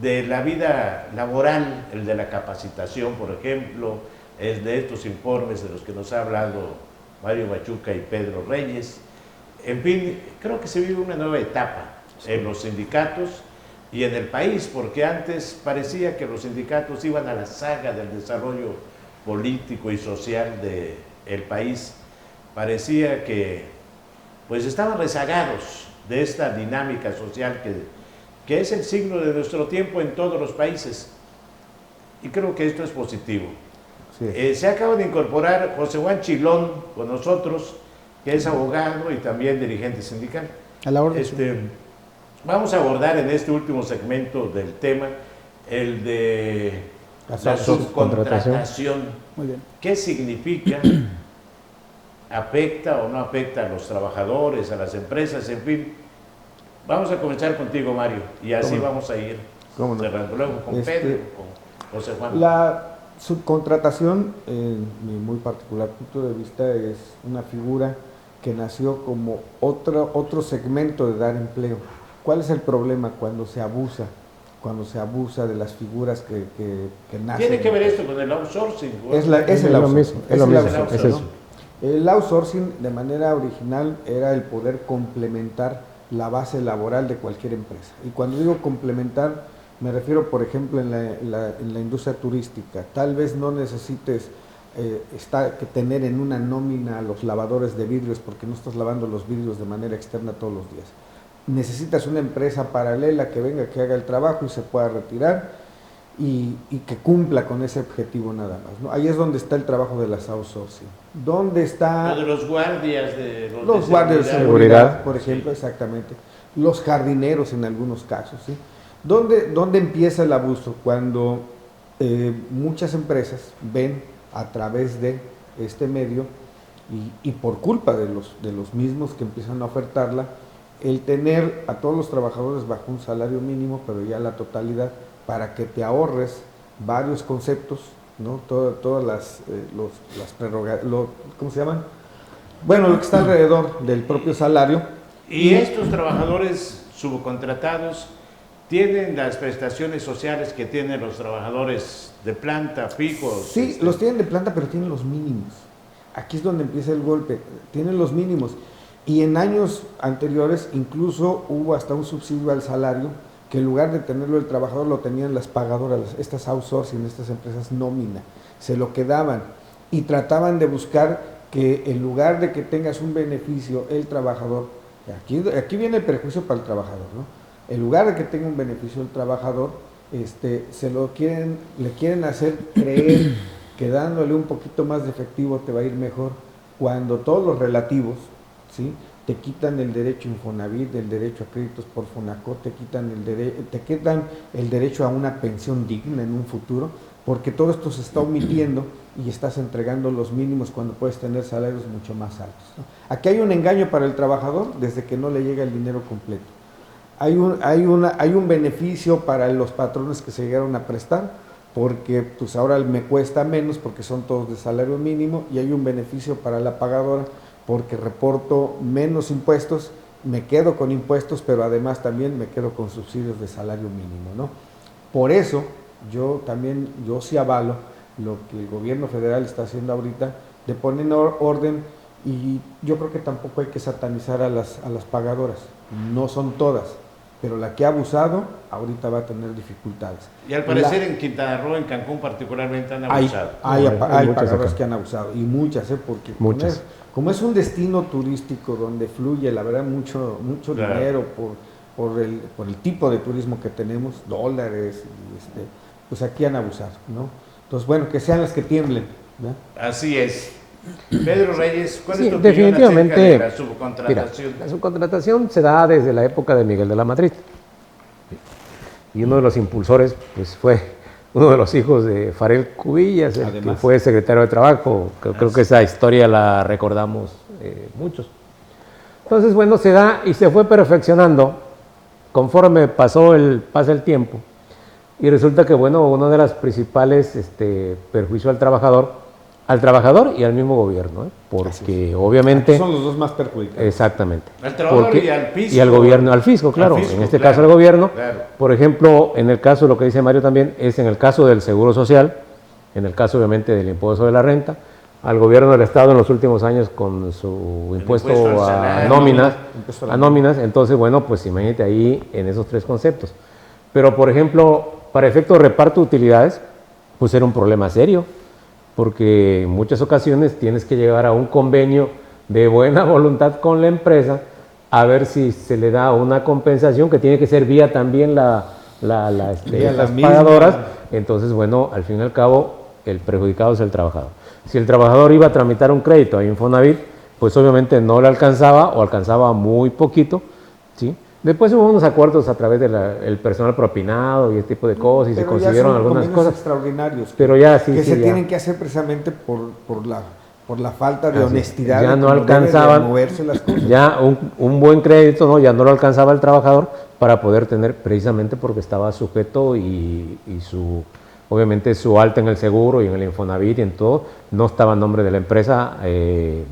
de la vida laboral, el de la capacitación, por ejemplo, el de estos informes de los que nos ha hablado Mario Machuca y Pedro Reyes. En fin, creo que se vive una nueva etapa en los sindicatos y en el país, porque antes parecía que los sindicatos iban a la saga del desarrollo político y social del país. Parecía que pues estaban rezagados de esta dinámica social que es el signo de nuestro tiempo en todos los países. Y creo que esto es positivo. Sí. Se acaba de incorporar José Juan Chilón con nosotros, que es abogado y también dirigente sindical. A la orden. Vamos a abordar en este último segmento del tema el de la subcontratación. Muy bien. ¿Qué significa? ¿Afecta o no afecta a los trabajadores, a las empresas? En fin, vamos a comenzar contigo, Mario, y así vamos a ir cerrando. Luego con Pedro, con José Juan. La subcontratación, en mi muy particular punto de vista, es una figura que nació como otro segmento de dar empleo. ¿Cuál es el problema cuando se abusa? Cuando se abusa de las figuras que nacen. ¿Tiene que ver esto con el outsourcing? Es lo mismo. El outsourcing, de manera original, era el poder complementar la base laboral de cualquier empresa. Y cuando digo complementar, me refiero, por ejemplo, en la industria turística. Tal vez no necesites tener en una nómina a los lavadores de vidrios, porque no estás lavando los vidrios de manera externa todos los días. Necesitas una empresa paralela que venga, que haga el trabajo y se pueda retirar y que cumpla con ese objetivo nada más, ¿no? Ahí es donde está el trabajo de las outsourcing. ¿Dónde está? De los guardias los guardias de seguridad, por ejemplo, sí. Exactamente. Los jardineros en algunos casos, ¿sí? ¿Dónde empieza el abuso? Cuando muchas empresas ven a través de este medio y por culpa de los mismos que empiezan a ofertarla, el tener a todos los trabajadores bajo un salario mínimo, pero ya la totalidad, para que te ahorres varios conceptos, ¿no? Todas las prerrogativas, ¿cómo se llaman? Bueno, lo que está alrededor del propio salario. Y estos trabajadores subcontratados tienen las prestaciones sociales que tienen los trabajadores de planta, fijos. Sí, los tienen de planta, pero tienen los mínimos. Aquí es donde empieza el golpe, tienen los mínimos. Y en años anteriores incluso hubo hasta un subsidio al salario, que en lugar de tenerlo el trabajador lo tenían las pagadoras, estas outsourcing, estas empresas nómina, se lo quedaban y trataban de buscar que en lugar de que tengas un beneficio el trabajador, aquí viene el perjuicio para el trabajador, ¿no? En lugar de que tenga un beneficio el trabajador, le quieren hacer creer que dándole un poquito más de efectivo te va a ir mejor, cuando todos los relativos, ¿sí?, te quitan el derecho Infonavit, el derecho a créditos por Fonacot, te quitan el derecho a una pensión digna en un futuro, porque todo esto se está omitiendo y estás entregando los mínimos cuando puedes tener salarios mucho más altos, ¿no? Aquí hay un engaño para el trabajador desde que no le llega el dinero completo. Hay un beneficio para los patrones que se llegaron a prestar, porque pues ahora me cuesta menos porque son todos de salario mínimo, y hay un beneficio para la pagadora porque reporto menos impuestos, me quedo con impuestos, pero además también me quedo con subsidios de salario mínimo, ¿no? Por eso yo sí avalo lo que el gobierno federal está haciendo ahorita, de poner orden, y yo creo que tampoco hay que satanizar a las pagadoras, no son todas, pero la que ha abusado ahorita va a tener dificultades. Y al parecer en Quintana Roo, en Cancún particularmente, han abusado. Hay pagadoras que han abusado, y muchas, porque como es un destino turístico donde fluye, la verdad, mucho claro, dinero por el tipo de turismo que tenemos, dólares, pues aquí han abusado, ¿no? Entonces, bueno, que sean las que tiemblen, ¿no? Así es. Pedro Reyes, ¿cuál es tu opinión definitivamente, acerca de la subcontratación? Mira, la subcontratación se da desde la época de Miguel de la Madrid. Y uno de los impulsores pues, fue uno de los hijos de Farel Cubillas, el que fue secretario de Trabajo. Creo que esa historia la recordamos muchos. Entonces, bueno, se da y se fue perfeccionando conforme pasa el tiempo. Y resulta que, bueno, uno de los principales perjuicios al trabajador y al mismo gobierno, porque obviamente... Aquí son los dos más perjudicados. Exactamente. Al trabajador y al fisco. Y al gobierno, al fisco, claro. En este caso al gobierno. Claro. Por ejemplo, en el caso, lo que dice Mario también, es en el caso del Seguro Social, en el caso obviamente del impuesto de la renta, al gobierno del Estado en los últimos años con su impuesto a nóminas. Entonces, bueno, pues imagínate ahí en esos tres conceptos. Pero, por ejemplo, para efectos de reparto de utilidades, pues era un problema serio, porque en muchas ocasiones tienes que llegar a un convenio de buena voluntad con la empresa a ver si se le da una compensación que tiene que ser vía también las pagadoras. Entonces, bueno, al fin y al cabo, el perjudicado es el trabajador. Si el trabajador iba a tramitar un crédito a Infonavit, pues obviamente no le alcanzaba o alcanzaba muy poquito, ¿sí? Después hubo unos acuerdos a través del personal propinado y ese tipo de cosas, y se consiguieron algunas cosas extraordinarios, pero ya tienen que hacer precisamente por la falta de honestidad, ya no alcanzaban de moverse las cosas. Ya un buen crédito, ¿no? Ya no lo alcanzaba el trabajador para poder tener, precisamente porque estaba sujeto y obviamente su alta en el seguro y en el Infonavit y en todo, no estaba en nombre de la empresa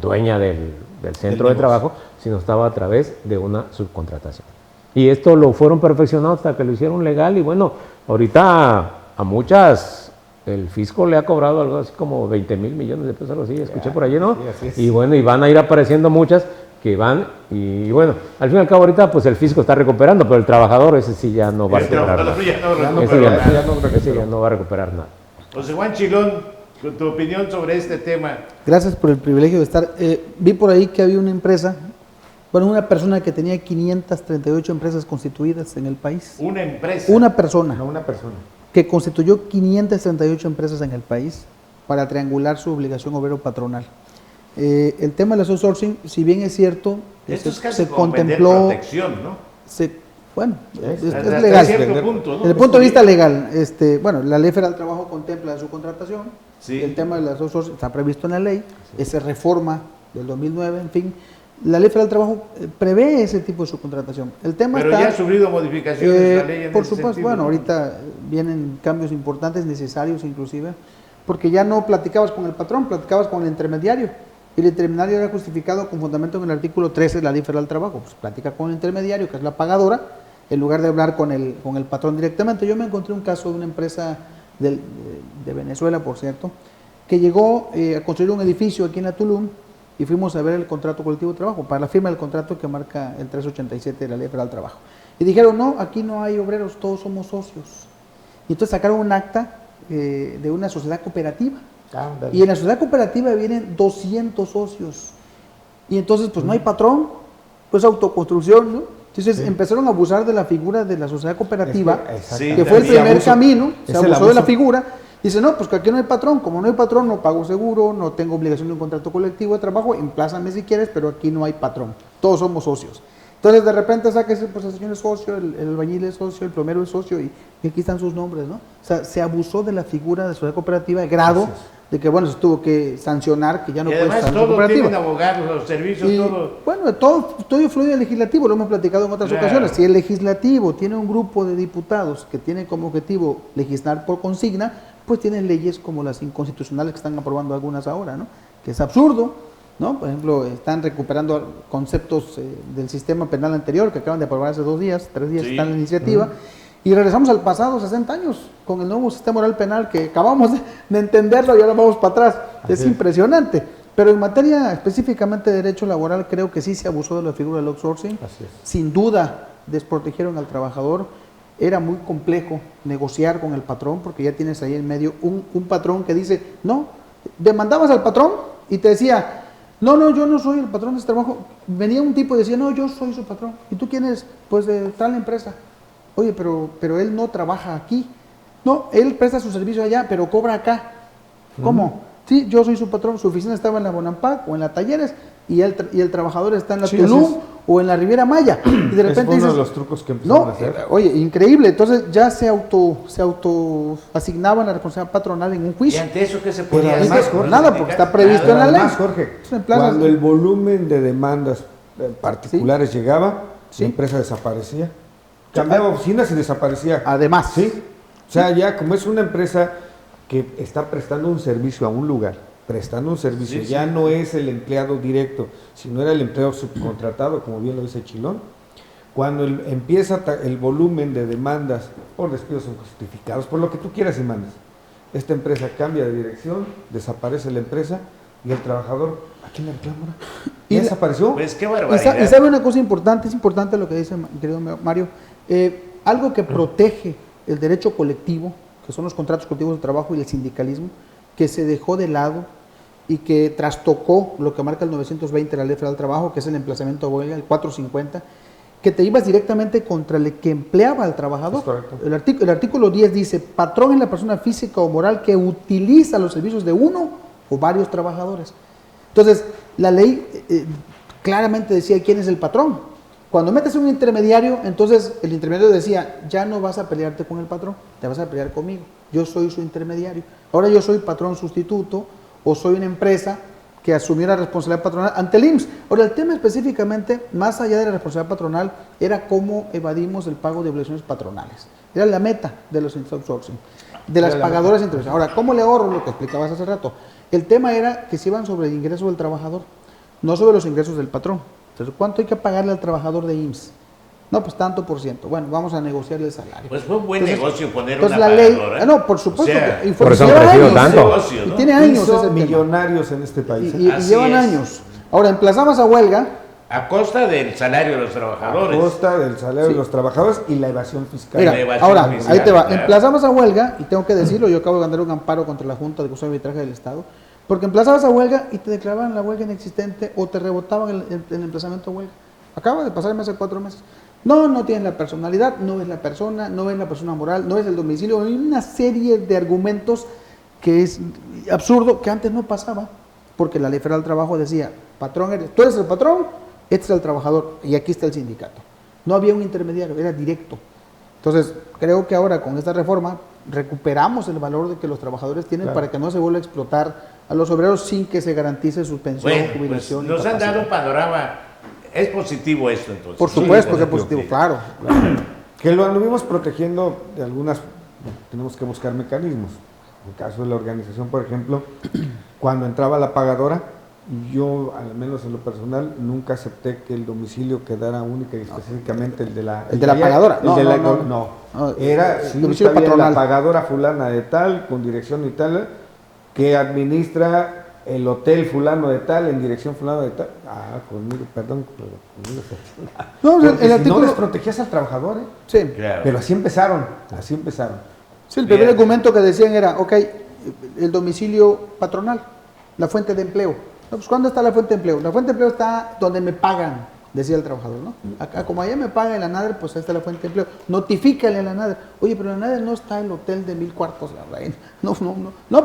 dueña del centro de trabajo, sino estaba a través de una subcontratación. Y esto lo fueron perfeccionando hasta que lo hicieron legal, y bueno, ahorita a muchas el fisco le ha cobrado algo así como 20 mil millones de pesos, algo así, escuché por allí, ¿no? Sí, y bueno, y van a ir apareciendo muchas que van, y bueno, al fin y al cabo ahorita pues el fisco está recuperando, pero el trabajador ese sí ya no va a recuperar nada. Ese ya no va a recuperar nada. José Juan Chilón, con tu opinión sobre este tema. Gracias por el privilegio de estar. Vi por ahí que había una empresa, una persona que tenía 538 empresas constituidas en el país. ¿Una empresa? Una persona. No, una persona. Que constituyó 538 empresas en el país para triangular su obligación obrero-patronal. El tema de la outsourcing, si bien es cierto, esto es casi se como contempló, protección, ¿no? Es legal. Punto, ¿no? Desde el punto de vista legal, la Ley Federal del Trabajo contempla su contratación. Sí. El tema de la outsourcing está previsto en la ley, esa reforma del 2009, en fin, La Ley Federal del Trabajo prevé ese tipo de subcontratación. El tema Pero está, ya ha sufrido modificaciones la ley en por ese supuesto, sentido, bueno, ¿no? ahorita vienen cambios importantes, necesarios inclusive, porque ya no platicabas con el patrón, platicabas con el intermediario. Y el intermediario era justificado con fundamento en el artículo 13 de la Ley Federal del Trabajo. Pues platica con el intermediario, que es la pagadora, en lugar de hablar con el patrón directamente. Yo me encontré un caso de una empresa de Venezuela, por cierto, que llegó a construir un edificio aquí en la Tulum y fuimos a ver el contrato colectivo de trabajo, para la firma del contrato que marca el 387 de la Ley Federal del Trabajo. Y dijeron, no, aquí no hay obreros, todos somos socios. Y entonces sacaron un acta de una sociedad cooperativa. Y en la sociedad cooperativa vienen 200 socios. Y entonces, pues no hay patrón, pues autoconstrucción, ¿no? Entonces empezaron a abusar de la figura de la sociedad cooperativa, que fue el primer camino, se abusó de la figura. Dice, no, pues que aquí no hay patrón, como no hay patrón, no pago seguro, no tengo obligación de un contrato colectivo de trabajo, emplázame si quieres, pero aquí no hay patrón, todos somos socios. Entonces de repente saca ese, pues el señor es socio, el albañil es socio, el plomero es socio, y aquí están sus nombres, ¿no? O sea, se abusó de la figura de sociedad cooperativa, al grado de que, bueno, se tuvo que sancionar, que ya no puede estar en todo cooperativa. tienen abogados, los servicios, Y, todo. bueno, todo influye en el legislativo, lo hemos platicado en otras ocasiones. Si el legislativo tiene un grupo de diputados que tiene como objetivo legislar por consigna, pues tienen leyes como las inconstitucionales que están aprobando algunas ahora, ¿no? Que es absurdo, ¿no? Por ejemplo, están recuperando conceptos del sistema penal anterior que acaban de aprobar hace 2 días, 3 días, está en la iniciativa. Y regresamos al pasado, 60 años, con el nuevo sistema oral penal que acabamos de entenderlo y ahora vamos para atrás. Es impresionante. Pero en materia específicamente de derecho laboral, creo que sí se abusó de la figura del outsourcing. Sin duda, desprotegieron al trabajador. Era muy complejo negociar con el patrón, porque ya tienes ahí en medio un patrón que dice, no, demandabas al patrón y te decía, no, yo no soy el patrón de este trabajo. Venía un tipo y decía, no, yo soy su patrón. ¿Y tú quién eres? Pues de tal empresa. Oye, pero él no trabaja aquí. No, él presta su servicio allá, pero cobra acá. ¿Cómo? Sí, yo soy su patrón. Su oficina estaba en la Bonampak o en la Talleres y el trabajador está en la Tulum o en la Riviera Maya. Y de repente uno de los trucos que empezaron a hacer. Oye, increíble. Entonces ya se auto asignaban la responsabilidad patronal en un juicio. ¿Y ante eso qué se podía hacer? Además, nada, porque está previsto en la ley. Además, Jorge, cuando el volumen de demandas particulares llegaba, la empresa desaparecía. Cambiaba oficinas y desaparecía. Además. Sí. O sea, ya como es una empresa que está prestando un servicio a un lugar, prestando un servicio, ya no es el empleado directo, sino era el empleado subcontratado, como bien lo dice Chilón. Cuando empieza el volumen de demandas por despidos injustificados, por lo que tú quieras y mandes, esta empresa cambia de dirección, desaparece la empresa y el trabajador, ¿a quién le reclama? ¿Y desapareció? Pues qué barbaridad. Y sabe una cosa importante, es importante lo que dice mi querido Mario, algo que protege el derecho colectivo, que son los contratos colectivos de trabajo y el sindicalismo, que se dejó de lado y que trastocó lo que marca el 920 de la Ley Federal del Trabajo, que es el emplazamiento de huelga, el 450, que te ibas directamente contra el que empleaba al trabajador. El artículo 10 dice, patrón es la persona física o moral que utiliza los servicios de uno o varios trabajadores. Entonces, la ley claramente decía quién es el patrón. Cuando metes un intermediario, entonces el intermediario decía, ya no vas a pelearte con el patrón, te vas a pelear conmigo. Yo soy su intermediario. Ahora yo soy patrón sustituto o soy una empresa que asumió la responsabilidad patronal ante el IMSS. Ahora, el tema específicamente, más allá de la responsabilidad patronal, era cómo evadimos el pago de obligaciones patronales. Era la meta de los outsourcing, de las pagadoras internacionales. Ahora, ¿cómo le ahorro? Lo que explicabas hace rato. El tema era que se iban sobre el ingreso del trabajador, no sobre los ingresos del patrón. Entonces, ¿cuánto hay que pagarle al trabajador de IMSS? No, pues tanto por ciento. Bueno, vamos a negociar el salario. Pues fue un buen negocio poner una pagadora. Ley, no, por supuesto. O sea, y por eso han crecido tanto. Negocio, ¿no? Y tiene años Hizo ese millonarios en este país. Y llevan años. Ahora, emplazamos a huelga. A costa del salario de los trabajadores. A costa del salario de los trabajadores y la evasión fiscal. Mira, ahora, fiscal, ahí te va. claro. Emplazamos a huelga, y tengo que decirlo, yo acabo de ganar un amparo contra la Junta de Custodia y Arbitraje del Estado, porque emplazabas a huelga y te declaraban la huelga inexistente o te rebotaban el emplazamiento a huelga. Acaba de pasarme hace 4 meses. No tienes la personalidad, no es la persona, no es la persona moral, no es el domicilio, hay una serie de argumentos que es absurdo, que antes no pasaba, porque la Ley Federal del Trabajo decía, patrón tú eres el patrón, este es el trabajador, y aquí está el sindicato. No había un intermediario, era directo. Entonces, creo que ahora con esta reforma recuperamos el valor de que los trabajadores tienen para que no se vuelva a explotar a los obreros sin que se garantice su pensión, jubilación. Pues nos han dado un panorama es positivo esto entonces. Por supuesto que es positivo, claro. Que lo anduvimos protegiendo de algunas, tenemos que buscar mecanismos. En el caso de la organización, por ejemplo, cuando entraba la pagadora, yo, al menos en lo personal, nunca acepté que el domicilio quedara única y específicamente el de la pagadora. No. Era el sí, domicilio está bien, patronal. la pagadora fulana de tal, con dirección y tal, que administra el hotel fulano de tal, en dirección fulano de tal. Conmigo, perdón, pero conmigo se... No, Porque el si artículo... no les protegías al trabajador, Sí. Claro. Pero así empezaron. Sí, el primer Bien. argumento que decían era, ok, el domicilio patronal, la fuente de empleo. No, pues ¿cuándo está la fuente de empleo? La fuente de empleo está donde me pagan, decía el trabajador, ¿no? Acá, como allá me paga en la NADER, pues ahí está la fuente de empleo. Notifícale a la NADER. Oye, pero en la NADER no está el hotel de 1000 cuartos, la reina. No,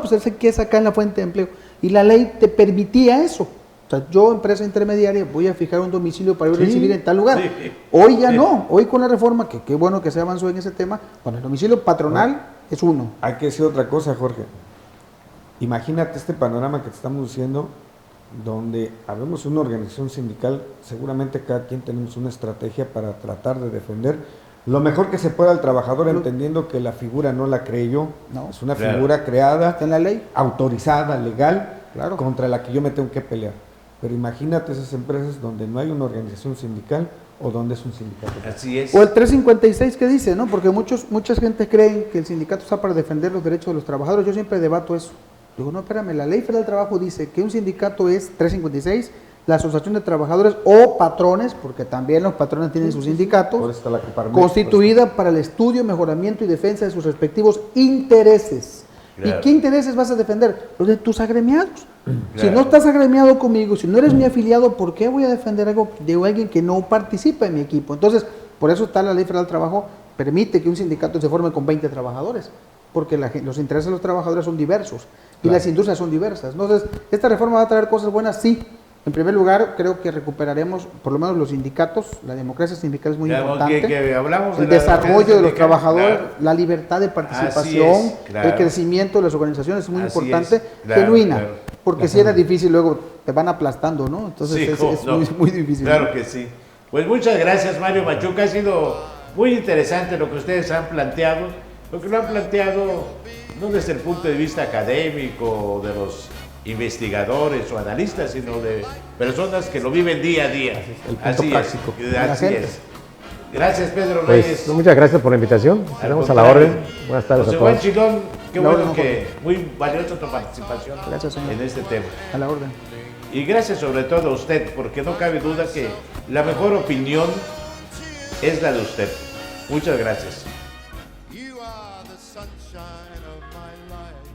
pues él se quiere sacar en la fuente de empleo. Y la ley te permitía eso. O sea, yo, empresa intermediaria, voy a fijar un domicilio para ir a recibir en tal lugar. Sí. Hoy ya no. Hoy con la reforma, que qué bueno que se avanzó en ese tema, bueno, el domicilio patronal es uno. Hay que decir otra cosa, Jorge. Imagínate este panorama que te estamos diciendo, donde habemos una organización sindical, seguramente cada quien tenemos una estrategia para tratar de defender lo mejor que se pueda al trabajador, entendiendo que la figura no la creé yo, No. es una Claro. figura creada, Está en la ley. autorizada, legal, Claro. contra la que yo me tengo que pelear. Pero imagínate esas empresas donde no hay una organización sindical o donde es un sindicato. Así es. O el 356 que dice, ¿no? Porque mucha gente cree que el sindicato está para defender los derechos de los trabajadores. Yo siempre debato eso. Digo, no, espérame, la Ley Federal del Trabajo dice que un sindicato es 356, la asociación de trabajadores o patrones, porque también los patrones tienen sus Por sindicatos, eso está la Coparmex, constituida para el estudio, mejoramiento y defensa de sus respectivos intereses. Claro. ¿Y qué intereses vas a defender? Los de tus agremiados. Si Claro. no estás agremiado conmigo, si no eres mi afiliado, ¿por qué voy a defender algo de alguien que no participa en mi equipo? Entonces, por eso está la Ley Federal del Trabajo, permite que un sindicato se forme con 20 trabajadores, porque los intereses de los trabajadores son diversos y Claro. las industrias son diversas. Entonces, ¿esta reforma va a traer cosas buenas? Sí. En primer lugar, creo que recuperaremos, por lo menos los sindicatos, la democracia sindical es muy Ya, importante. que hablamos de El la desarrollo democracia de los sindical, trabajadores, claro. la libertad de participación, Así es, claro. el crecimiento de las organizaciones es muy Así importante, es, claro, genuina, claro. porque si era difícil luego te van aplastando, ¿no? Entonces Sí, es cómo no. muy difícil. Claro que sí. Pues muchas gracias, Mario Machuca. Ha sido muy interesante lo que ustedes han planteado, lo que lo han planteado no desde el punto de vista académico de los investigadores o analistas, sino de personas que lo viven día a día. el punto Así práctico. es. La Así gente. es. Gracias, Pedro Pues Reyes. muchas gracias por la invitación. Estamos a la contrario. orden. Buenas tardes José a Juan todos. Chilón, qué No, bueno no, que muy valiosa tu participación Gracias, señor. en este tema. A la orden. Y gracias sobre todo a usted, porque no cabe duda que la mejor opinión es la de usted. Muchas gracias.